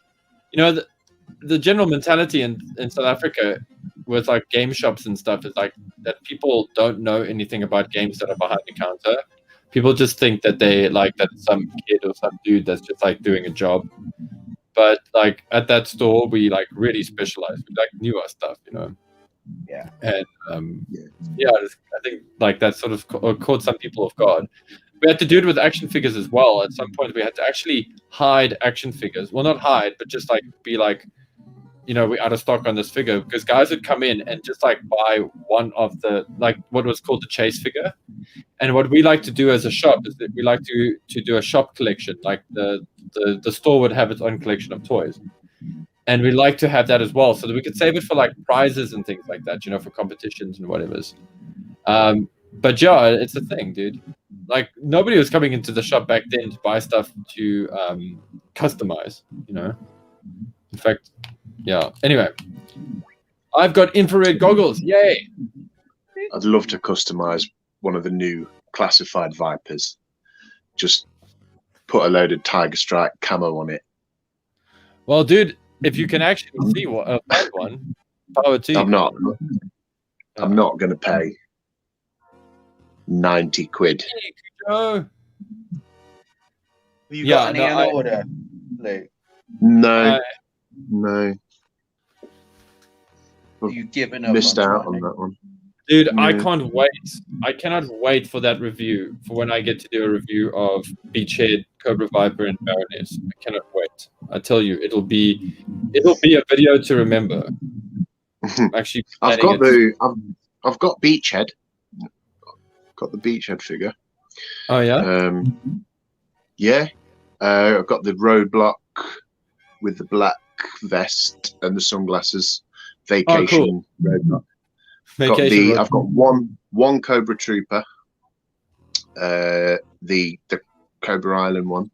the general mentality in South Africa with like game shops and stuff is like that people don't know anything about games that are behind the counter. People just think that they like that some kid or some dude that's just like doing a job. But like at that store, we like really specialize. We like knew our stuff, Yeah. And I think like that sort of caught some people off guard. We had to do it with action figures as well. At some point, we had to actually hide action figures. Well, not hide, but just like be like, we're out of stock on this figure because guys would come in and just like buy one of the like what was called the chase figure. And what we like to do as a shop is that we like to do a shop collection. Like the store would have its own collection of toys, and we like to have that as well, so that we could save it for like prizes and things like that, for competitions and whatever's. But yeah, it's a thing, dude. Like nobody was coming into the shop back then to buy stuff to customize. In fact, yeah. Anyway, I've got infrared goggles. Yay! I'd love to customize one of the new classified Vipers. Just put a load of Tiger Strike camo on it. Well, dude, if you can actually see what find one, power to you. I'm not going to pay 90 quid. Have you got any in order, Luke? No. You've given up. Missed out on that one. Dude, I can't wait. I cannot wait for that review, for when I get to do a review of Beachhead, Cobra Viper, and Baroness. I cannot wait. I tell you, it'll be a video to remember. Actually, I've got Beachhead. Got the Beachhead figure. Oh yeah. Yeah. I've got the Roadblock with the black vest and the sunglasses. Vacation Roadblock. I've got one Cobra Trooper, the Cobra Island one.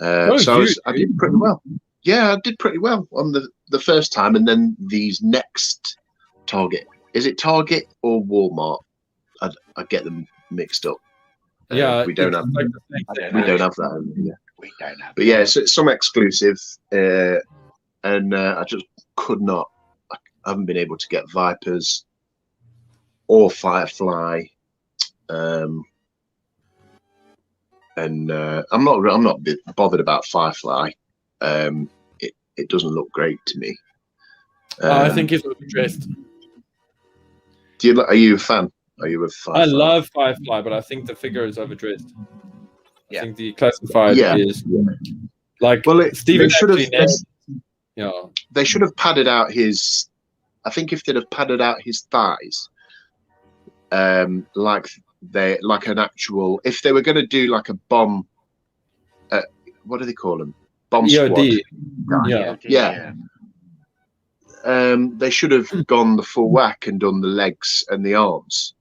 I did pretty well. Yeah, I did pretty well on the first time, and then these next Target. Is it Target or Walmart? I get them mixed up. Yeah, we don't have. Like we don't have that over here. We don't have. But yeah, so it's some exclusive, and I just could not. I haven't been able to get Vipers or Firefly, and I'm not bothered about Firefly. It doesn't look great to me. I think he's overdressed. Are you a fan? Are you a Firefly? I love Firefly, but I think the figure is overdressed. Yeah. I think the classified is like Steven should have. They should have padded out his. I think if they'd have padded out his thighs, like an actual. If they were going to do like a bomb, what do they call them? Bomb EOD. Squad. Yeah. They should have gone the full whack and done the legs and the arms.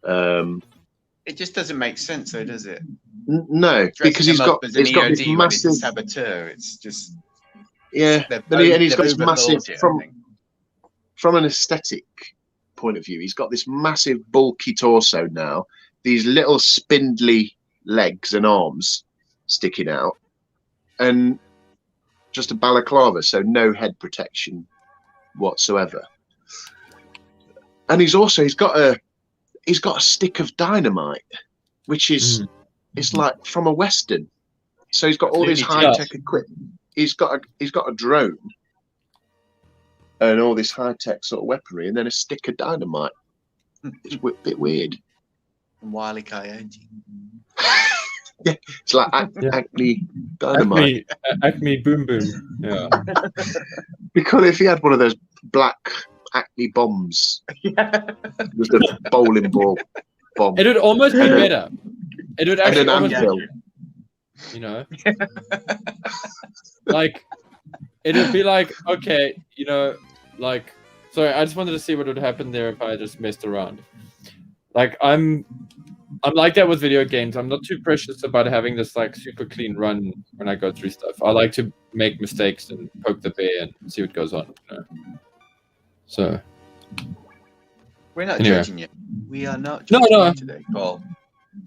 It just doesn't make sense, though, does it? No, because he's got this massive saboteur. It's just and he's got this massive from an aesthetic point of view. He's got this massive bulky torso now. These little spindly legs and arms sticking out, and just a balaclava, so no head protection whatsoever. And he's got a stick of dynamite, which is it's like from a western. So he's got all this high tech equipment. He's got a drone and all this high tech sort of weaponry, and then a stick of dynamite. It's a bit weird. And Wile E. Coyote. Yeah, it's like Acme dynamite. Acme boom boom. Yeah. Because if he had one of those black acne bombs. Just a bowling ball bomb. It would almost be better. It would actually and an almost anvil. you know, like it would be like, okay, you know, like, sorry, I just wanted to see what would happen there if I just messed around. Like I'm like that with video games. I'm not too precious about having this like super clean run when I go through stuff. I like to make mistakes and poke the bear and see what goes on. You know? So we're not anyway. judging you. We are not judging you today, Paul.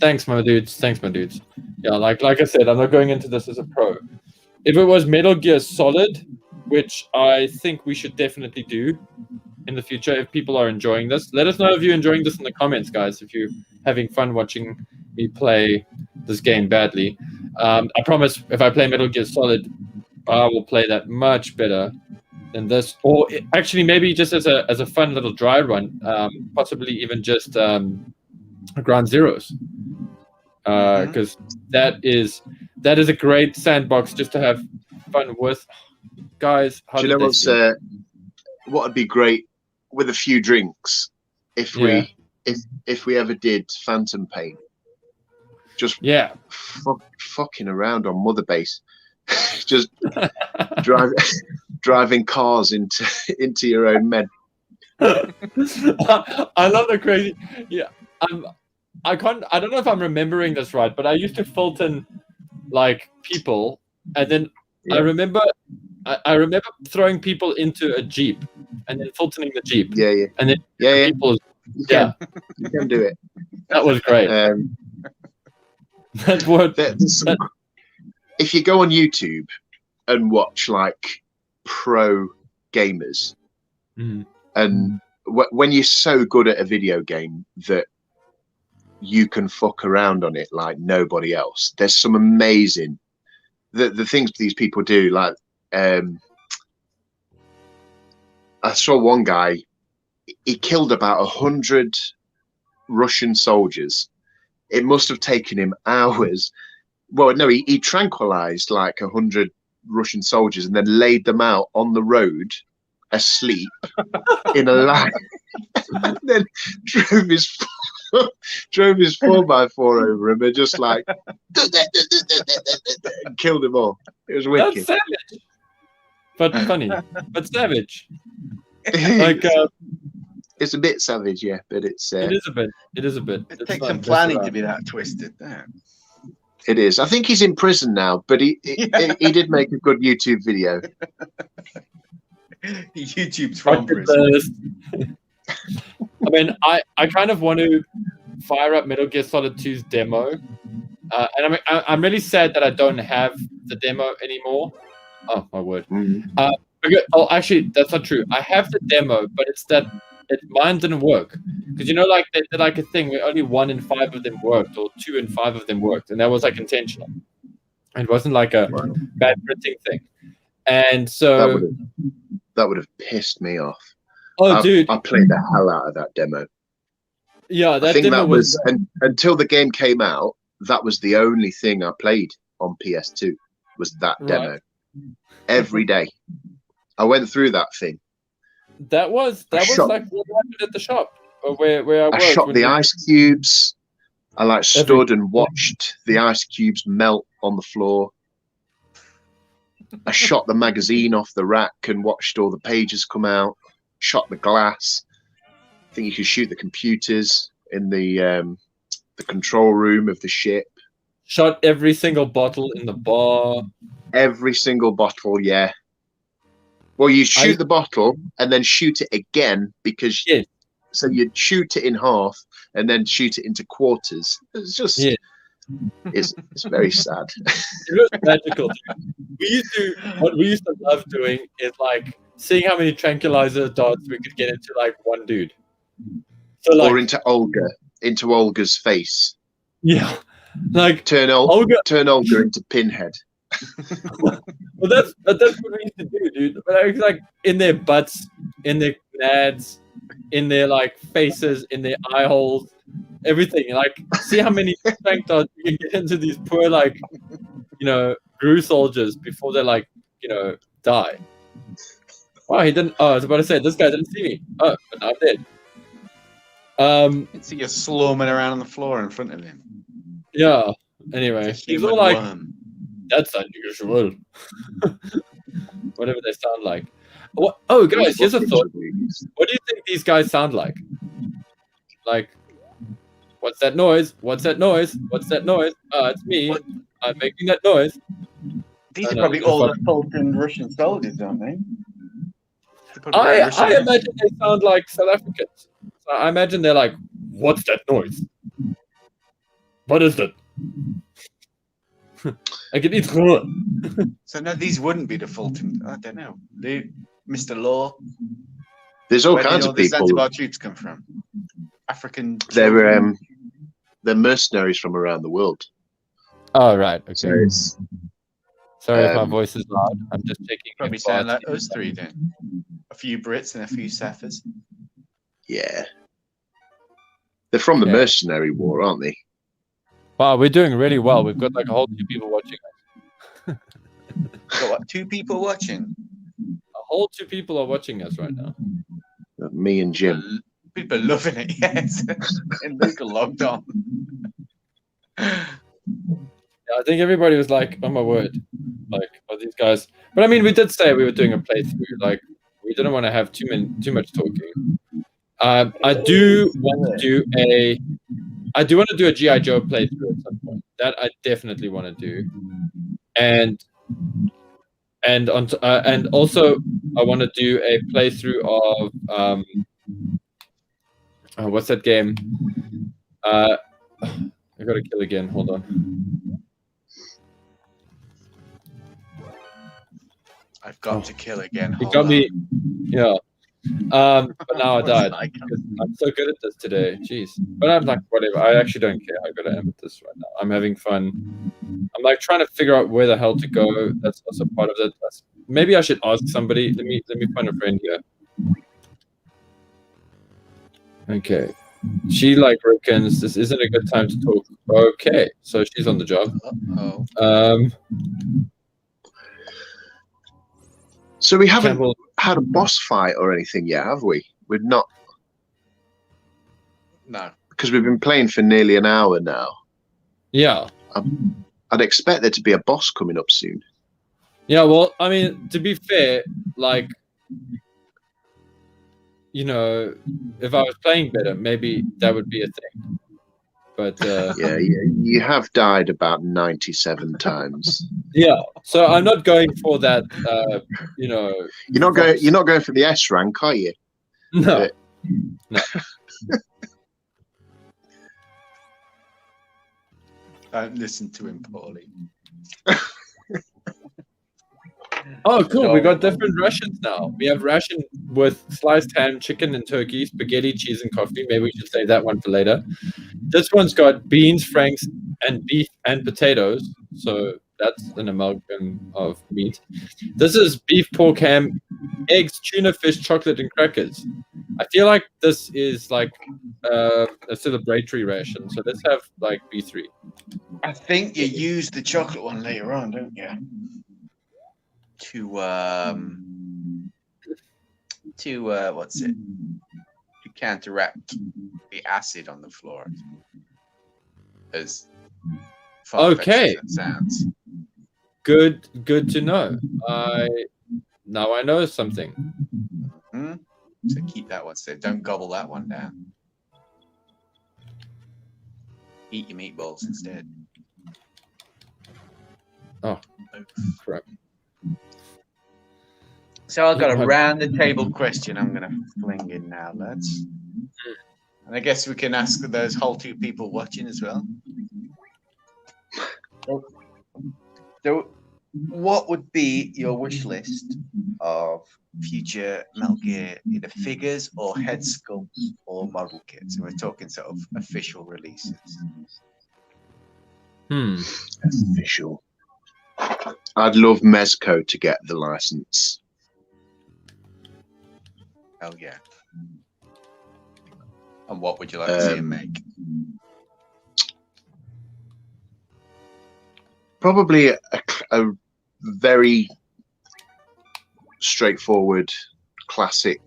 Thanks, my dudes. Yeah, like I said, I'm not going into this as a pro. If it was Metal Gear Solid, which I think we should definitely do in the future, if people are enjoying this, let us know if you're enjoying this in the comments, guys. If you're having fun watching me play this game badly, I promise, if I play Metal Gear Solid, I will play that much better than this. Or actually, maybe just as a fun little dry run, possibly even just Ground Zeroes. Because that is a great sandbox just to have fun with, guys. Do you know what would be great with a few drinks if we ever did Phantom Pain? Just fucking around on Mother Base, just driving cars into your own men. I love the crazy. Yeah, I don't know if I'm remembering this right, but I used to Fulton like people, and then I remember throwing people into a Jeep and then Fultoning the Jeep. Yeah. And then people. You can do it. That was great. That word. If you go on YouTube and watch like pro gamers, and when you're so good at a video game that you can fuck around on it like nobody else, there's some amazing the things these people do. Like I saw one guy, he killed about 100 Russian soldiers. It must have taken him hours. Well, no, he tranquilized like 100 Russian soldiers and then laid them out on the road asleep in a line. And then drove his 4x4 over him and just like killed them all. It was wicked. That's savage, but funny, but savage. Like it's a bit savage, yeah, but it's it is a bit. It takes some planning to be that twisted. There. It is. I think he's in prison now, but he did make a good YouTube video. YouTube's from prison. I mean, I kind of want to fire up Metal Gear Solid 2's demo, and I'm really sad that I don't have the demo anymore. Oh my word! Actually, that's not true. I have the demo, but it's that mine didn't work because like they did like a thing where only 1 in 5 of them worked, or 2 in 5 of them worked, and that was like intentional. It wasn't like a bad printing thing, and so that would have pissed me off. Dude, I played the hell out of that demo. Yeah, I think that was until the game came out. That was the only thing I played on PS2 was that demo. Every day, I went through that thing. That was like what happened at the shop where I worked. I shot the ice cubes. I stood and watched the ice cubes melt on the floor. I shot the magazine off the rack and watched all the pages come out. Shot the glass. I think you could shoot the computers in the control room of the ship. Shot every single bottle in the bar. Every single bottle, yeah. Well, you shoot the bottle and then shoot it again because so you'd shoot it in half and then shoot it into quarters. It's just it's very sad. It was magical. What we used to love doing is like seeing how many tranquilizer darts we could get into like one dude. So or into Olga's face. Yeah. Like turn Olga into Pinhead. Well, that's what we used to do, dude. But it was like in their butts, in their nads, in their like faces, in their eye holes, everything. Like, see how many tank darts you can get into these poor like, GRU soldiers before they like, die. Wow, he didn't. Oh, I was about to say this guy didn't see me. Oh, but now I'm dead. You see you slumming around on the floor in front of him. Yeah. Anyway, It's a he's all human like, worm. "That's unusual." Whatever they sound like. What? Oh, guys, here's a thought. What do you think these guys sound like? Like, what's that noise? What's that noise? What's that noise? It's me. What? I'm making that noise. These are probably all the Fulton Russian soldiers, aren't they? I imagine they sound like South Africans. So I imagine they're like, "What's that noise? What is that?" I can eat. So no, these wouldn't be the Fulton. I don't know. Mr. Law. There's all Where kinds did all of the people. Zanzibar troops come from? African. They're mercenaries from around the world. Oh right. Okay. So it's, Sorry if my voice is loud. I'm just checking. Probably sound like us three then. A few Brits and a few Saffers. yeah. They're from the mercenary war, aren't they? Wow, we're doing really well. We've got like a whole 2 people watching us. Got what? 2 people watching? A whole 2 people are watching us right now. Me and Jim. People are loving it, yes. And Luke are logged on. Yeah, I think everybody was like, "Oh my word, like, are these guys?" But I mean, we did say we were doing a playthrough. Like, we didn't want to have too much talking. I do want to do a GI Joe playthrough at some point. That I definitely want to do, and also I want to do a playthrough of what's that game? I gotta kill again. Hold on. I've got to kill again. It got me. Yeah. But now I died. I'm so good at this today. Jeez. But I'm like, whatever. I actually don't care how good I am at this right now. I'm having fun. I'm like trying to figure out where the hell to go. That's also part of it. Maybe I should ask somebody. Let me find a friend here. Okay. She like reckons this isn't a good time to talk. Okay, so she's on the job. So we haven't had a boss fight or anything yet, have we? We've not. No. Because we've been playing for nearly an hour now. Yeah. I'd expect there to be a boss coming up soon. Yeah, well, I mean, to be fair, like, you know, if I was playing better, maybe that would be a thing. But yeah, you have died about 97 times. Yeah, so I'm not going for that. You know, you're not going for the S rank, are you? No. No. Don't listen to him, Paulie. Oh, cool. We got different rations now. We have ration with sliced ham, chicken and turkey, spaghetti, cheese, and coffee. Maybe we should save that one for later. This one's got beans, franks, and beef and potatoes. So that's an amalgam of meat. This is beef, pork, ham, eggs, tuna, fish, chocolate, and crackers. I feel like this is like a celebratory ration. So let's have like B3. I think you use the chocolate one later on, don't you? To what's it? To counteract the acid on the floor. As okay, as it sounds. Good to know. Now I know something. Mm-hmm. So keep that one safe. Don't gobble that one down. Eat your meatballs instead. Oh, crap. So I've got a round the table question I'm going to fling in now, lads. And I guess we can ask those whole 2 people watching as well. So what would be your wish list of future Metal Gear, either figures or head sculpts or model kits? And we're talking sort of official releases. Official. I'd love Mezco to get the license. Oh yeah. And what would you like to see him make? Probably a very straightforward classic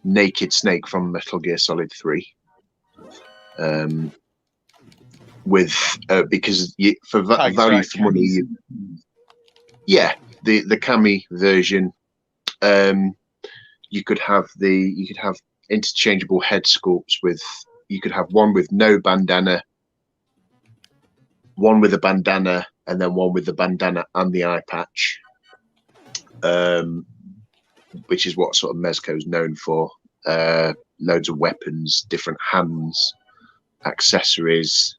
naked Snake from Metal Gear Solid 3. With because for value for money, the Kami version, you could have interchangeable head sculpts with. You could have one with no bandana, one with a bandana, and then one with the bandana and the eye patch, which is what sort of Mezco's known for. Loads of weapons, different hands, accessories.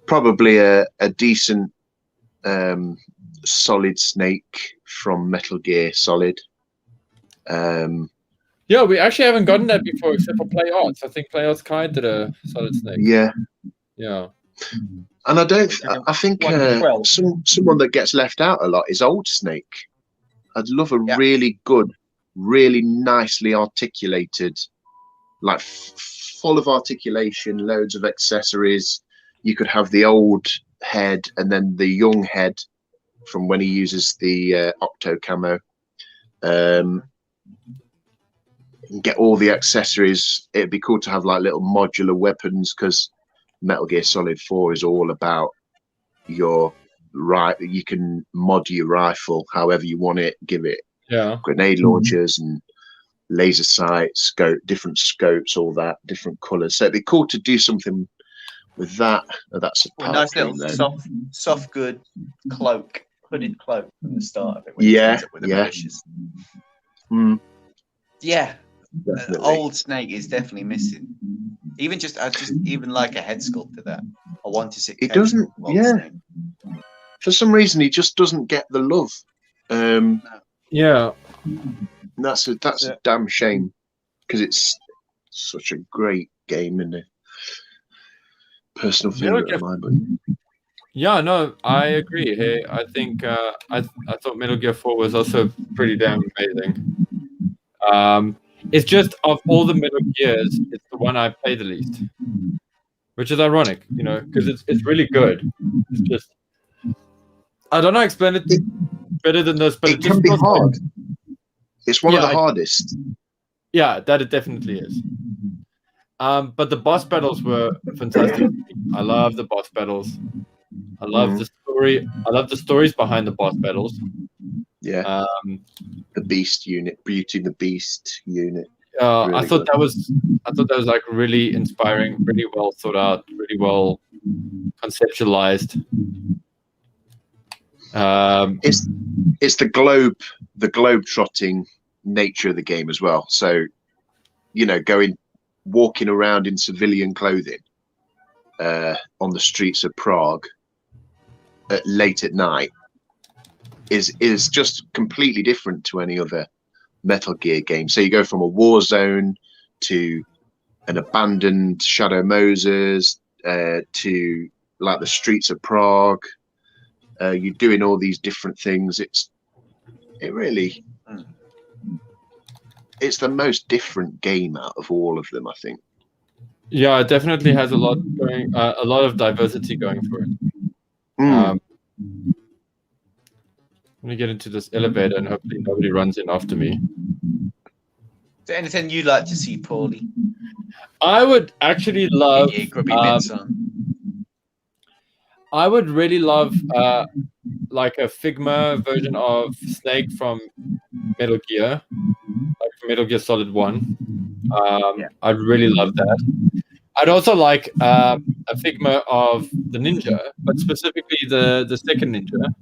Probably a decent Solid Snake from Metal Gear Solid. Yeah, we actually haven't gotten that before, except for Play Arts. I think Play Arts kind of did a Solid Snake. Yeah. And I think someone that gets left out a lot is Old Snake. I'd love a really good, really nicely articulated, like full of articulation, loads of accessories. You could have the old head and then the young head from when he uses the Octo Camo. Get all the accessories. It'd be cool to have like little modular weapons, because Metal Gear Solid 4 is all about your you can mod your rifle however you want it, give it grenade launchers and laser sights, different scopes, all that, different colors. So it'd be cool to do something with that. That's a nice little soft good cloak, hooded cloak from the start of it. Old Snake is definitely missing. Even even like a head sculpt to that. I want to see. It doesn't. Snake. For some reason, he just doesn't get the love. That's a damn shame, because it's such a great game, and a personal favorite of mine. But yeah, no, I agree. Hey, I think I thought Metal Gear 4 was also pretty damn amazing. It's just, of all the Metal Gears, it's the one I play the least, which is ironic, because it's really good. It's just, I don't know how to explain it better than this, but it can be hard. It's one of the hardest. Yeah, that it definitely is. But the boss battles were fantastic. I love the boss battles. I love the story. I love the stories behind the boss battles. Yeah. The Beast unit, Beauty and the Beast unit. Really I thought that was like really inspiring, really well thought out, really well conceptualized. It's the globe trotting nature of the game as well. So, walking around in civilian clothing on the streets of Prague late at night is just completely different to any other Metal Gear game. So you go from a war zone to an abandoned Shadow Moses to like the streets of Prague. You're doing all these different things. It's the most different game out of all of them, I think. Yeah, it definitely has a lot of diversity going for it. Let me get into this elevator and hopefully nobody runs in after me. Is there anything you'd like to see, Paulie? I would actually love. I would really love like a Figma version of Snake from Metal Gear, like from Metal Gear Solid 1. I'd really love that. I'd also like a Figma of the ninja, but specifically the second ninja.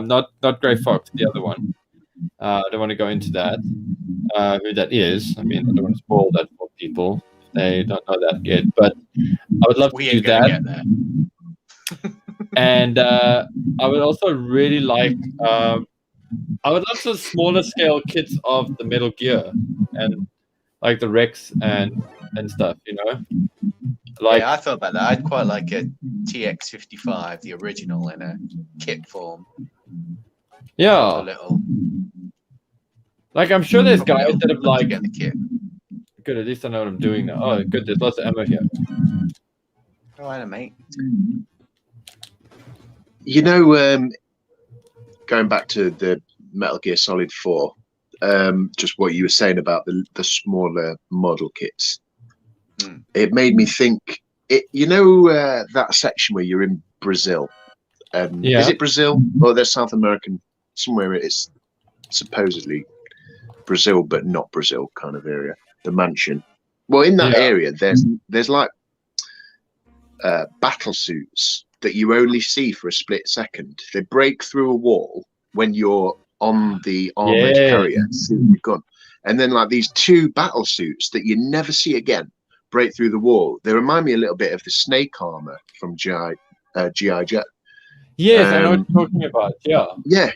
Not Grey Fox, the other one. I don't want to go into that. Who that is? I mean, I don't want to spoil that for people. They don't know that yet, but I would love to do that. And I would also really like. I would love some smaller scale kits of the Metal Gear and like the Rex and stuff. Like, I thought about that. I'd quite like a TX-55, the original, in a kit form. Yeah. Like, I'm sure there's guys that have like. Get the kit. Good, at least I know what I'm doing now. Oh, good, there's lots of ammo here. All right, mate. going back to the Metal Gear Solid 4, just what you were saying about the smaller model kits, it made me think. You know that section where you're in Brazil. Is it Brazil or there's South American somewhere? It's supposedly Brazil, but not Brazil kind of area. The mansion. Well, in that area, there's like battle suits that you only see for a split second. They break through a wall when you're on the armored carrier, gun, and then like these 2 battle suits that you never see again break through the wall. They remind me a little bit of the snake armor from G.I. Joe. Yes, I know what you're talking about. Yeah.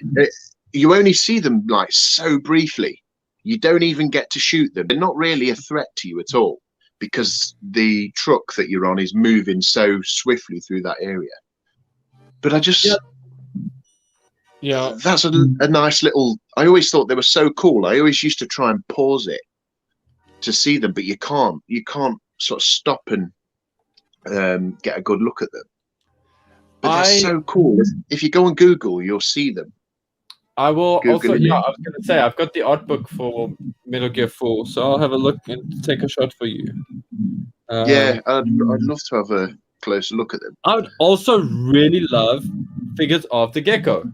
You only see them like so briefly. You don't even get to shoot them. They're not really a threat to you at all because the truck that you're on is moving so swiftly through that area. But I just, that's a nice little. I always thought they were so cool. I always used to try and pause it to see them, but you can't. You can't sort of stop and get a good look at them. But they're so cool. If you go on Google, you'll see them. I will also, I was going to say, I've got the art book for Metal Gear 4, so I'll have a look and take a shot for you. I'd love to have a closer look at them. I would also really love figures of the gecko.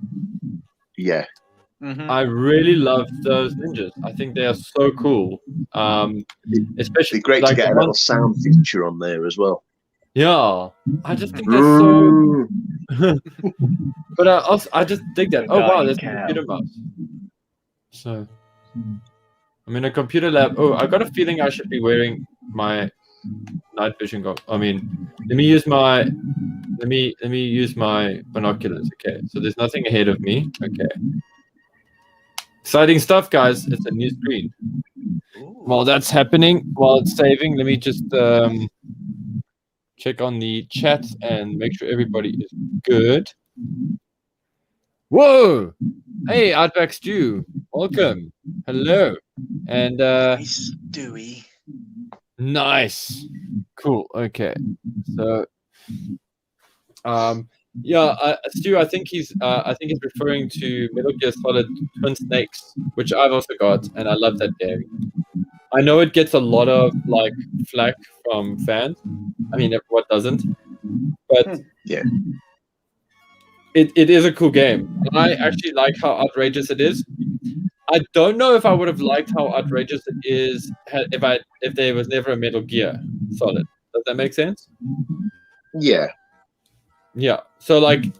Yeah. I really love those ninjas. I think they are so cool. Especially it'd be great to get a little sound feature on there as well. Yeah, I just think that's so. But I just think that. Oh wow, there's a computer mouse. So, I'm in a computer lab. Oh, I got a feeling I should be wearing my night vision goggles. I mean, let me use my binoculars. Okay, so there's nothing ahead of me. Okay. Exciting stuff, guys. It's a new screen. While that's happening, while it's saving, let me just check on the chat and make sure everybody is good. Whoa! Hey, Outback Stew. Welcome. Hello. And nice, Stewie. Nice. Cool. Okay. So Stu, I think he's referring to Metal Gear Solid Twin Snakes, which I've also got, and I love that game. I know it gets a lot of like flack from fans. I mean, what doesn't? But yeah, it is a cool game. I actually like how outrageous it is. I don't know if I would have liked how outrageous it is if there was never a Metal Gear Solid. Does that make sense? Yeah. Yeah. So like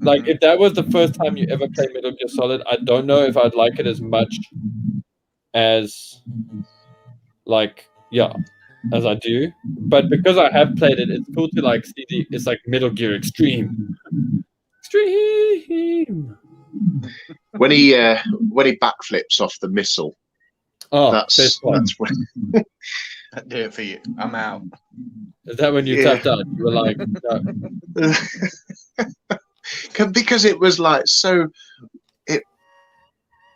if that was the first time you ever played Metal Gear Solid, I don't know if I'd like it as much as as I do. But because I have played it, it's cool to like see it's like Metal Gear Extreme. Extreme. When he backflips off the missile. Oh, that's when that do it for you. I'm out. Is that when you tapped out? You were like, no. Because it was like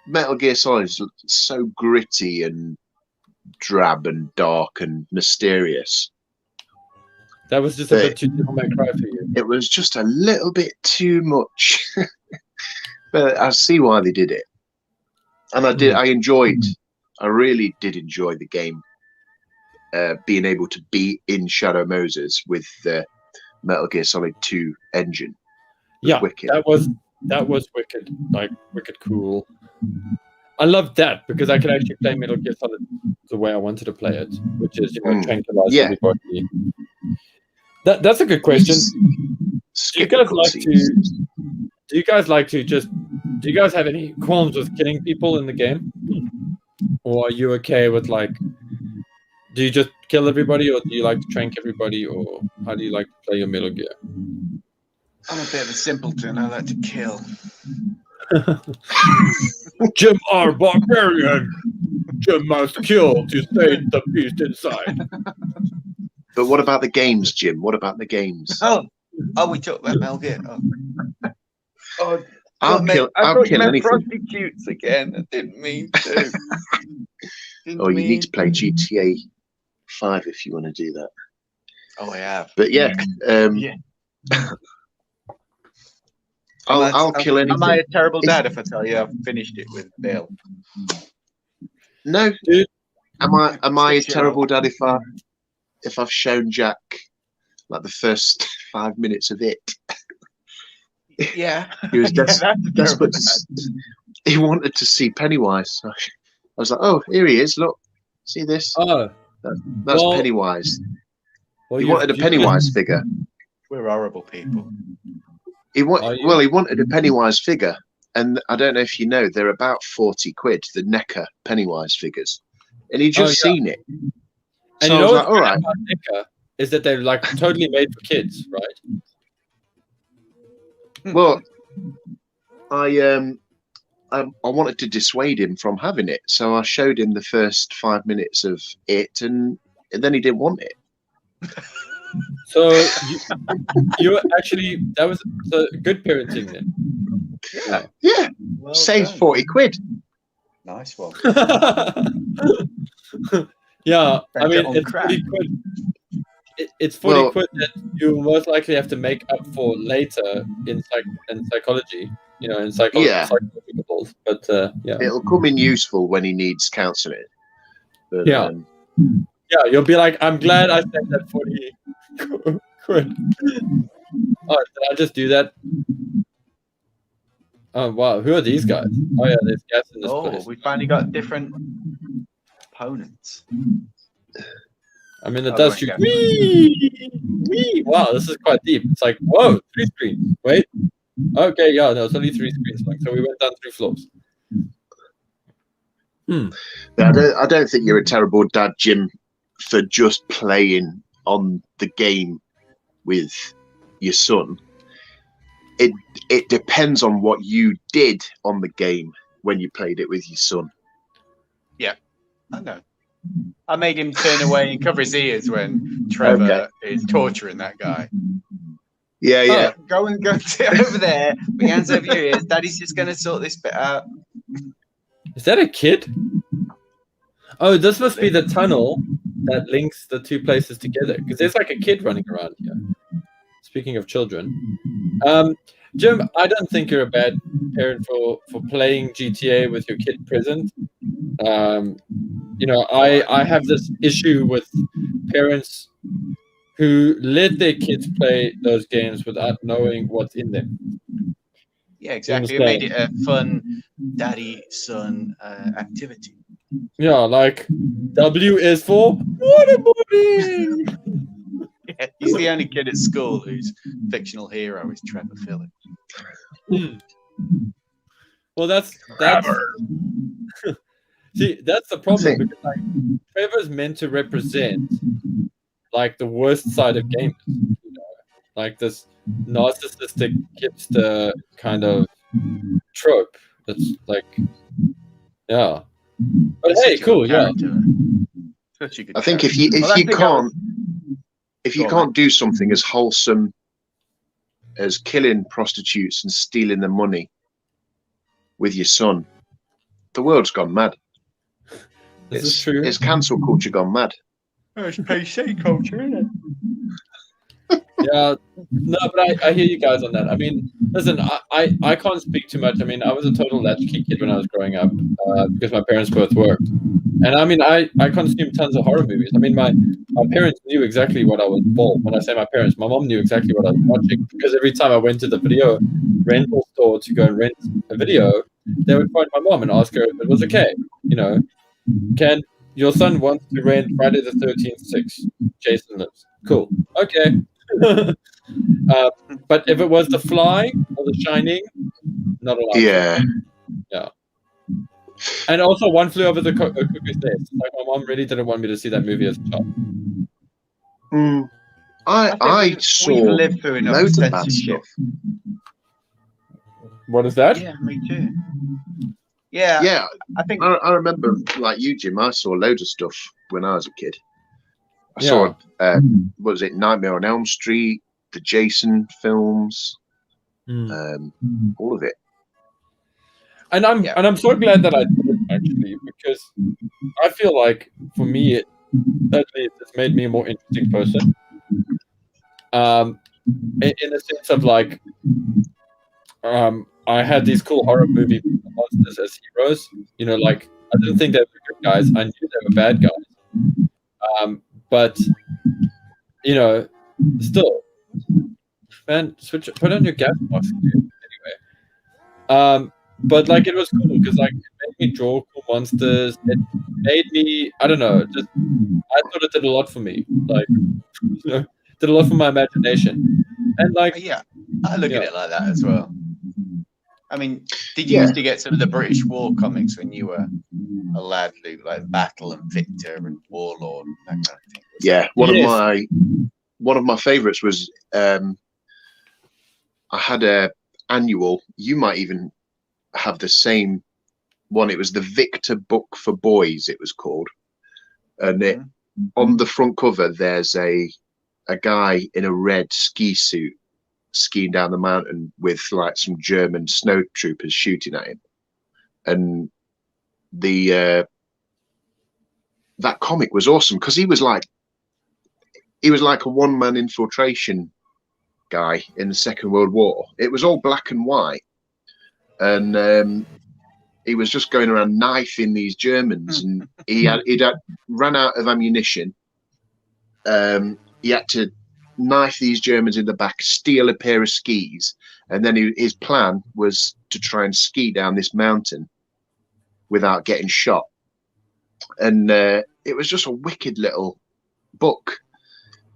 Metal Gear Solid is so gritty and drab and dark and mysterious. That was just a bit too Devil May Cry for you. It was just a little bit too much. But I see why they did it. And I really did enjoy the game. Being able to be in Shadow Moses with the Metal Gear Solid 2 engine. Wicked. That was wicked. Like wicked cool. I love that because I could actually play Metal Gear Solid the way I wanted to play it, which is tranquilize everybody. That's a good question. Do you guys have any qualms with killing people in the game? Or are you okay with do you just kill everybody, or do you like to trank everybody, or how do you like to play your Metal Gear? I'm a bit of a simpleton. I like to kill. Jim R. Barbarian. Jim must kill to save the beast inside. But what about the games, Jim? What about the games? Oh, we talked about Metal Gear. I'll kill anything. Prostitutes again. I didn't mean to. You need to play GTA 5 if you want to do that. Oh, I have. But I'll kill anything. Am I a terrible dad if I tell you I've finished it with Bill? No. Dude. Am I a terrible dad if I've shown Jack like the first 5 minutes of it? Yeah. He was desperate. He wanted to see Pennywise. So I was like, oh, here he is. Look, see this? Oh, that's Pennywise. Well, He wanted a Pennywise figure. We're horrible people. He wanted a Pennywise figure, and I don't know if you know, they're about 40 quid. The NECA Pennywise figures, and he just seen it. And so you know I was what's like, all right. about NECA is that they're like totally made for kids, right? Well, I wanted to dissuade him from having it, so I showed him the first 5 minutes of it, and then he didn't want it. So you actually, that was a good parenting then. Yeah. Well Save done. 40 quid. Nice one. Yeah, I mean, on it's crack. 40 quid. It's 40 quid that you most likely have to make up for later in psychology, in psychological. But yeah. It'll come in useful when he needs counselling. But, yeah, you'll be like, I'm glad I spent that 40 quid. Oh, did I just do that? Oh wow, who are these guys? Oh yeah, there's gas in this place. We finally got different opponents. I mean, it does shoot. Wee! Wow, this is quite deep. It's like, whoa, 3 screens. Wait. Okay, yeah, no, it's only 3 screens. So we went down 3 floors. I don't think you're a terrible dad, Jim, for just playing on the game with your son. It depends on what you did on the game when you played it with your son. Yeah, I know. I made him turn away and cover his ears when Trevor is torturing that guy. Yeah. Go and sit over there. Put your hands over your ears. Daddy's just going to sort this bit out. Is that a kid? Oh, this must be the tunnel that links the 2 places together. Because there's like a kid running around here. Speaking of children. Jim, I don't think you're a bad parent for playing GTA with your kid present. I have this issue with parents who let their kids play those games without knowing what's in them. Yeah, exactly. It made it a fun daddy-son activity. Yeah, like W is for waterboarding. Yeah, he's the only kid at school whose fictional hero is Trevor Phillips. Well, that's see, that's the problem because like Trevor's meant to represent like the worst side of gamers, like this narcissistic hipster kind of trope. That's like, yeah. But hey, cool, yeah. I think if you can't do something as wholesome as killing prostitutes and stealing their money with your son, the world's gone mad. This is true. It's cancel culture gone mad. It's PC culture, isn't it? Yeah, no, but I hear you guys on that. I mean, listen, I can't speak too much. I mean, I was a total latchkey kid when I was growing up because my parents both worked. And I mean, I consumed tons of horror movies. I mean, my parents knew exactly what I was for. When I say my parents, my mom knew exactly what I was watching because every time I went to the video rental store to go and rent a video, they would phone my mom and ask her if it was okay. Can your son wants to rent Friday the 13th 6? Jason lives. Cool. Okay. But if it was The Fly or The Shining, not allowed. Yeah. And also One Flew Over the Cuckoo's Nest. Like my mom really didn't want me to see that movie as a child. I saw lived through enough loads of bad censorship. stuff. What is that? Yeah, me too. Yeah. I think I remember, like you, Jim. I saw loads of stuff when I was a kid. I saw, what was it, Nightmare on Elm Street, the Jason films, all of it. And I'm so glad that I did it actually, because I feel like for me, it's made me a more interesting person. In the sense of like, I had these cool horror movie monsters as heroes. You know, like I didn't think they were good guys. I knew they were bad guys. But you know, still, man, put on your gas mask. Anyway, but like it was cool because like it made me draw cool monsters. It made me, I don't know, just I thought it did a lot for me. Like, you know, did a lot for my imagination. And like, yeah, I look at it like that as well. I mean, did you used to get some of the British War comics when you were a lad, Luke, like Battle and Victor and Warlord and that kind of thing? Yeah, one of my favourites was I had a annual. You might even have the same one. It was the Victor Book for Boys. It was called, and on the front cover there's a guy in a red ski suit skiing down the mountain with like some German snow troopers shooting at him, and the that comic was awesome because he was like a one-man infiltration guy in the Second World War. It was all black and white, and he was just going around knifing these Germans, and he'd ran out of ammunition. He had to knife these Germans in the back, steal a pair of skis, and then his plan was to try and ski down this mountain without getting shot. And it was just a wicked little book.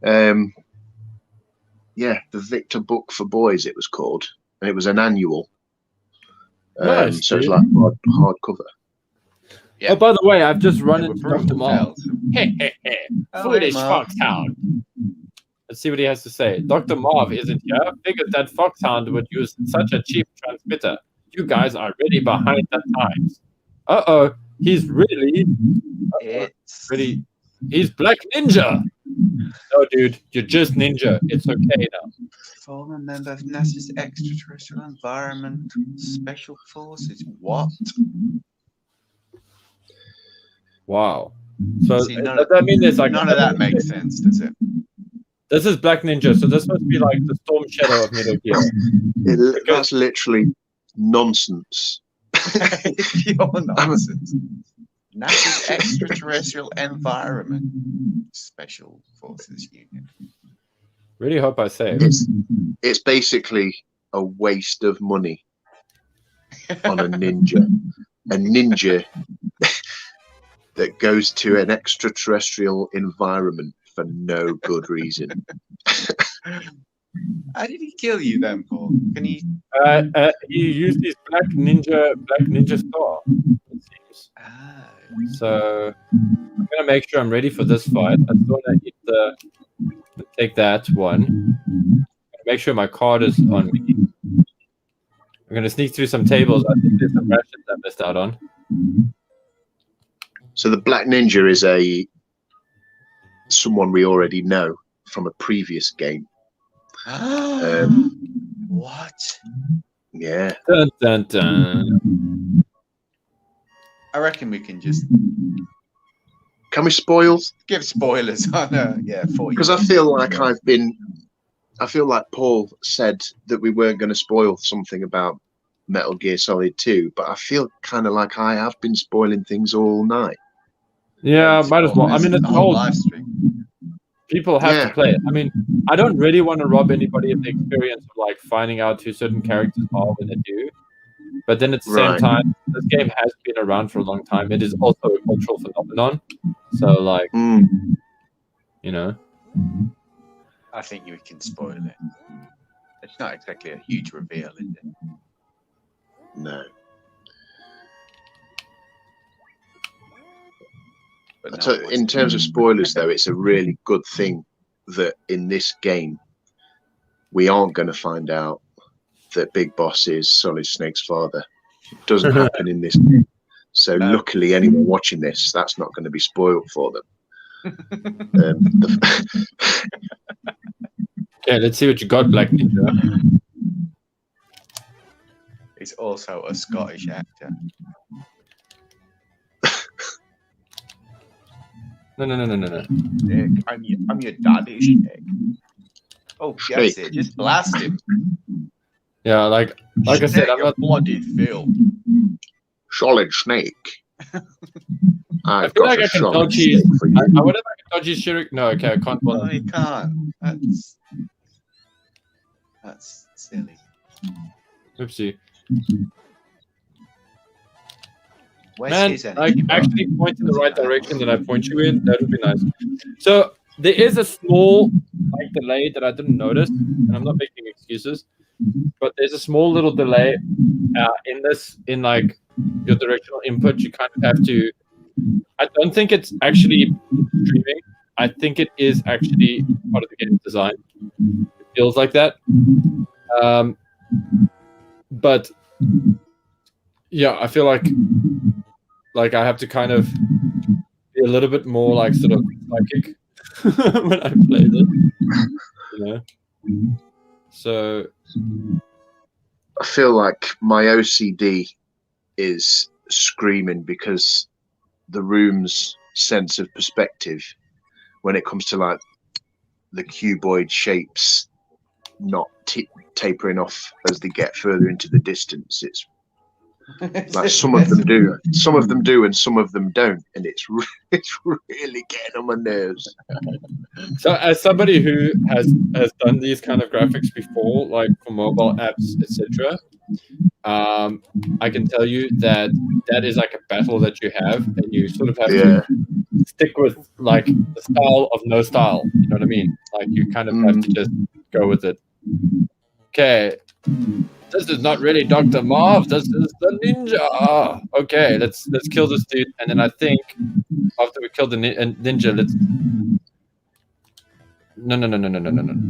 The Victor Book for Boys, it was called, and it was an annual. Nice, so it's like hardcover. Yeah. Oh, by the way, I've just run into Dr. Marv. Foolish foxhound. Let's see what he has to say. Dr. Marv isn't here. Figured that foxhound would use such a cheap transmitter. You guys are really behind the times. Uh-oh. He's really... He's Black Ninja. No, dude. You're just Ninja. It's okay now. Former member of NASA's Extraterrestrial Environment Special Forces. What? Wow. So that means there's like none of that makes sense, does it? This is Black Ninja, so this must be like the Storm Shadow of Metal Gear. That's literally nonsense. Pure nonsense. NASA's Extraterrestrial Environment Special Forces Unit. Really hope I say it. It's basically a waste of money on a ninja. A ninja that goes to an extraterrestrial environment for no good reason. How did he kill you then, Paul? Can he? He used his Black Ninja star. It seems. So I'm gonna make sure I'm ready for this fight. I thought I need to take that one. Make sure my card is on me. I'm gonna sneak through some tables. I think there's some rations I missed out on. So the Black Ninja is someone we already know from a previous game. What? Yeah. Dun, dun, dun. I reckon we can just. Can we spoil? Give spoilers on because I feel like Paul said that we weren't going to spoil something about Metal Gear Solid 2, but I feel kind of like I have been spoiling things all night. Yeah, might as well. I mean, it's old. Live stream. People have to play it. I mean, I don't really want to rob anybody of the experience of like finding out who certain characters are when they do. But then at the same time, this game has been around for a long time. It is also a cultural phenomenon. So, like, you know. I think you can spoil it. It's not exactly a huge reveal, is it? No. In terms of spoilers, though, it's a really good thing that in this game, we aren't going to find out that Big Boss is Solid Snake's father. It doesn't happen in this game. So luckily, anyone watching this, that's not going to be spoiled for them. Yeah, let's see what you got, Black Ninja. He's also a Scottish actor. No. Nick, I'm your daddy, Nick. Oh, that's it. Just blast him. Yeah, like I said, I'm not. Bloody Phil. Solid Snake. I feel like I can dodgy. I wonder if I can dodgy Shirik. No, okay, I can't. No, you can't. That's silly. Oopsie. Where's Man, his like energy bar? actually point in the right direction that I point you in. That would be nice. So there is a small like delay that I didn't notice, and I'm not making excuses, but there's a small little delay in like your directional input. You kind of have to. I don't think it's actually streaming. I think it is actually part of the game's design. It feels like that. But yeah, I feel like I have to kind of be a little bit more like sort of psychic when I play this, you know. So I feel like my OCD is screaming because the room's sense of perspective when it comes to like the cuboid shapes not tapering off as they get further into the distance. It's like some of them do, and some of them don't, and it's really getting on my nerves. So, as somebody who has done these kind of graphics before, like for mobile apps, etc., I can tell you that is like a battle that you have, and you sort of have to stick with like the style of no style. You know what I mean? Like you kind of have to just go with it. Okay. This is not really Dr. Marv. This is the ninja. Okay, let's kill this dude, and then I think after we kill the ninja, let's. No.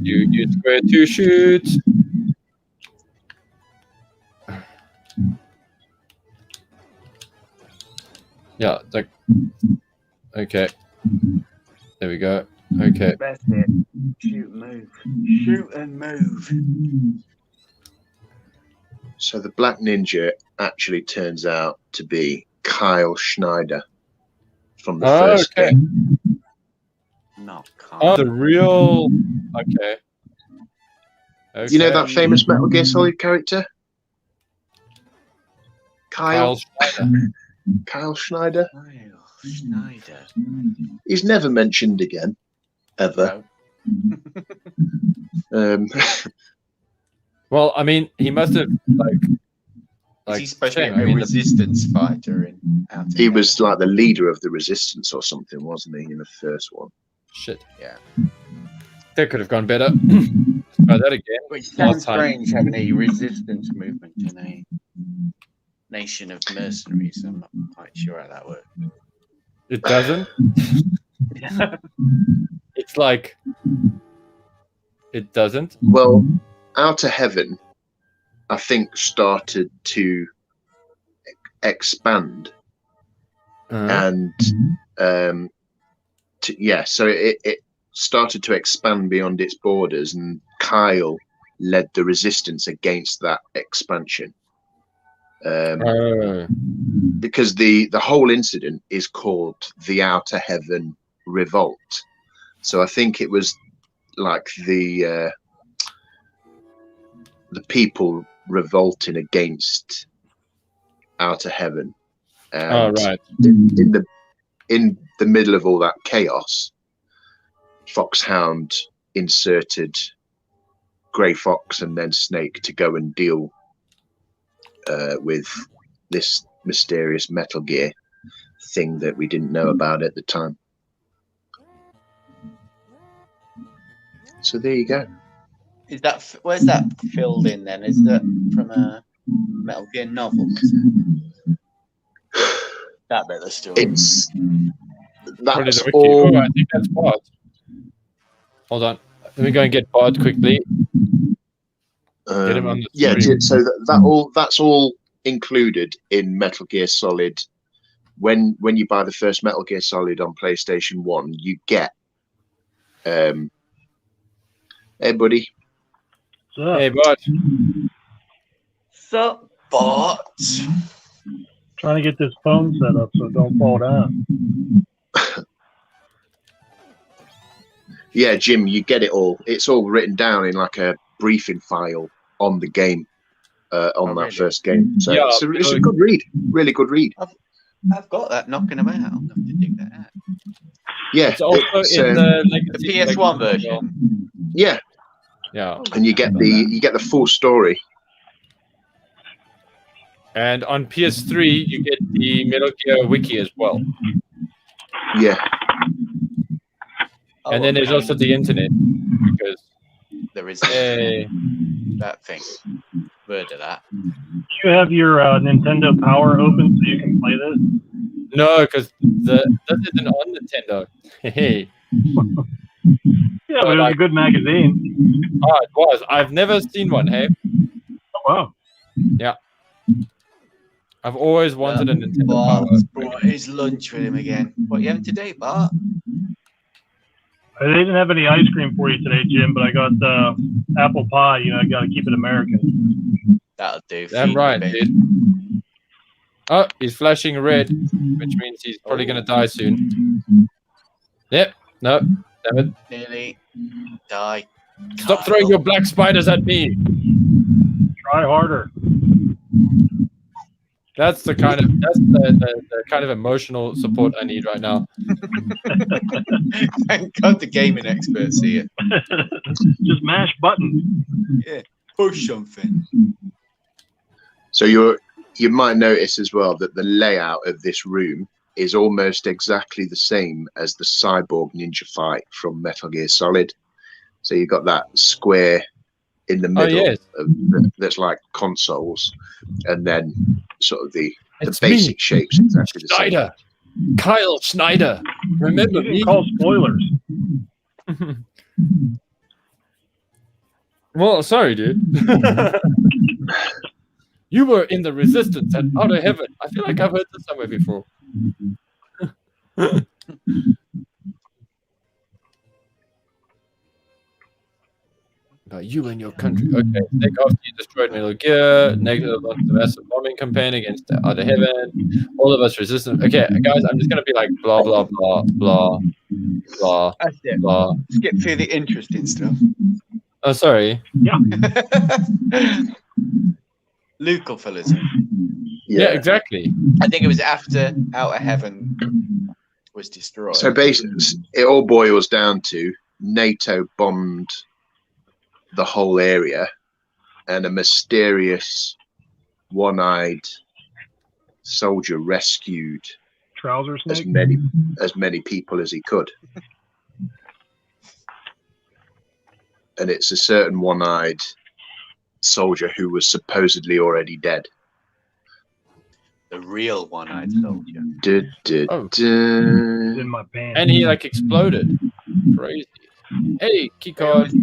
You use square to shoot. Yeah, like. Okay. There we go. Okay. That's it. Shoot, move. Shoot and move. So the Black Ninja actually turns out to be Kyle Schneider from the first game. Not Kyle. Oh, the real. Okay. You know that famous Metal Gear Solid character? Kyle Schneider. Kyle Schneider. Kyle Schneider. He's never mentioned again, ever. No. Well, I mean, he must have like. Is he supposed to be a resistance fighter in? He was like the leader of the resistance or something, wasn't he, in the first one? Shit. Yeah. That could have gone better. Try that again. Which sounds strange having a resistance movement in a nation of mercenaries. I'm not quite sure how that works. It doesn't. It's like it doesn't. Well, Outer Heaven, I think, started to expand, and so it started to expand beyond its borders, and Kyle led the resistance against that expansion. Because the whole incident is called the Outer Heaven Revolt. So I think it was like the people revolting against Outer Heaven. And right. In the middle of all that chaos, Foxhound inserted Grey Fox and then Snake to go and deal with this mysterious Metal Gear thing that we didn't know about at the time. So there you go. Is that where's that filled in then? Is that from a Metal Gear novel? That bit of the story. That's all. Oh, I think that's Bart. Hold on. Let me go and get Bart quickly. Get him on the screen. So that's all included in Metal Gear Solid. When you buy the first Metal Gear Solid on PlayStation 1, you get hey buddy. Hey Bart. Sup, Bart? Trying to get this phone set up so it don't fall down. Yeah, Jim, you get it all. It's all written down in like a briefing file on the game. on that really? first game. So Yeah, it's a good read, really good read. I've got that knocking about. I'll have to dig that out. Yeah, it's also in the The PS1 version. Yeah, yeah, and you get the full story. and on PS3 you get the Metal Gear wiki as well. Yeah, And then there's also the internet, because there is that thing. Word of that. Do you have your Nintendo Power open so you can play this? no, because this isn't on Nintendo. Hey, Yeah, but it was a good magazine. oh, it was. I've never seen one. Hey, Oh, wow. I've always wanted a Nintendo Power. Bart's brought his lunch with him again. What are you having today, Bart? They didn't have any ice cream for you today, Jim, but I got apple pie. You know, I got to keep it American. That'll do. Damn right, dude. Oh, he's flashing red, which means he's probably going to die soon. Yep. No. Damn it. Nearly die. Stop throwing your black spiders at me. Try harder. That's the kind of emotional support I need right now. Thank God the gaming experts here. Just mash buttons. Yeah. Push something. so you might notice as well that the layout of this room is almost exactly the same as the cyborg ninja fight from Metal Gear Solid. So you've got that square in the middle that's like consoles, and then sort of the basic shapes exactly the Schneider. Kyle Schneider. Remember You me? can call spoilers. Well, sorry, dude. You were in the Resistance at Outer Heaven. I feel like I've heard this somewhere before. About you and your country. Okay, take after you destroyed Metal Gear, negative on the massive bombing campaign against the Outer Heaven. All of us resistant. Okay, guys, I'm just gonna be like blah blah blah blah blah That's it. blah. Skip through the interesting stuff. Oh, sorry. Yeah. Luke will fill us in. Yeah, exactly. I think it was after Outer Heaven was destroyed. So basically, it all boils down to NATO bombed the whole area, and a mysterious one-eyed soldier rescued Trouser snake. as many people as he could. And it's a certain one-eyed soldier who was supposedly already dead. The real one-eyed soldier. In my pants. And he like exploded. Crazy. Hey, keycard.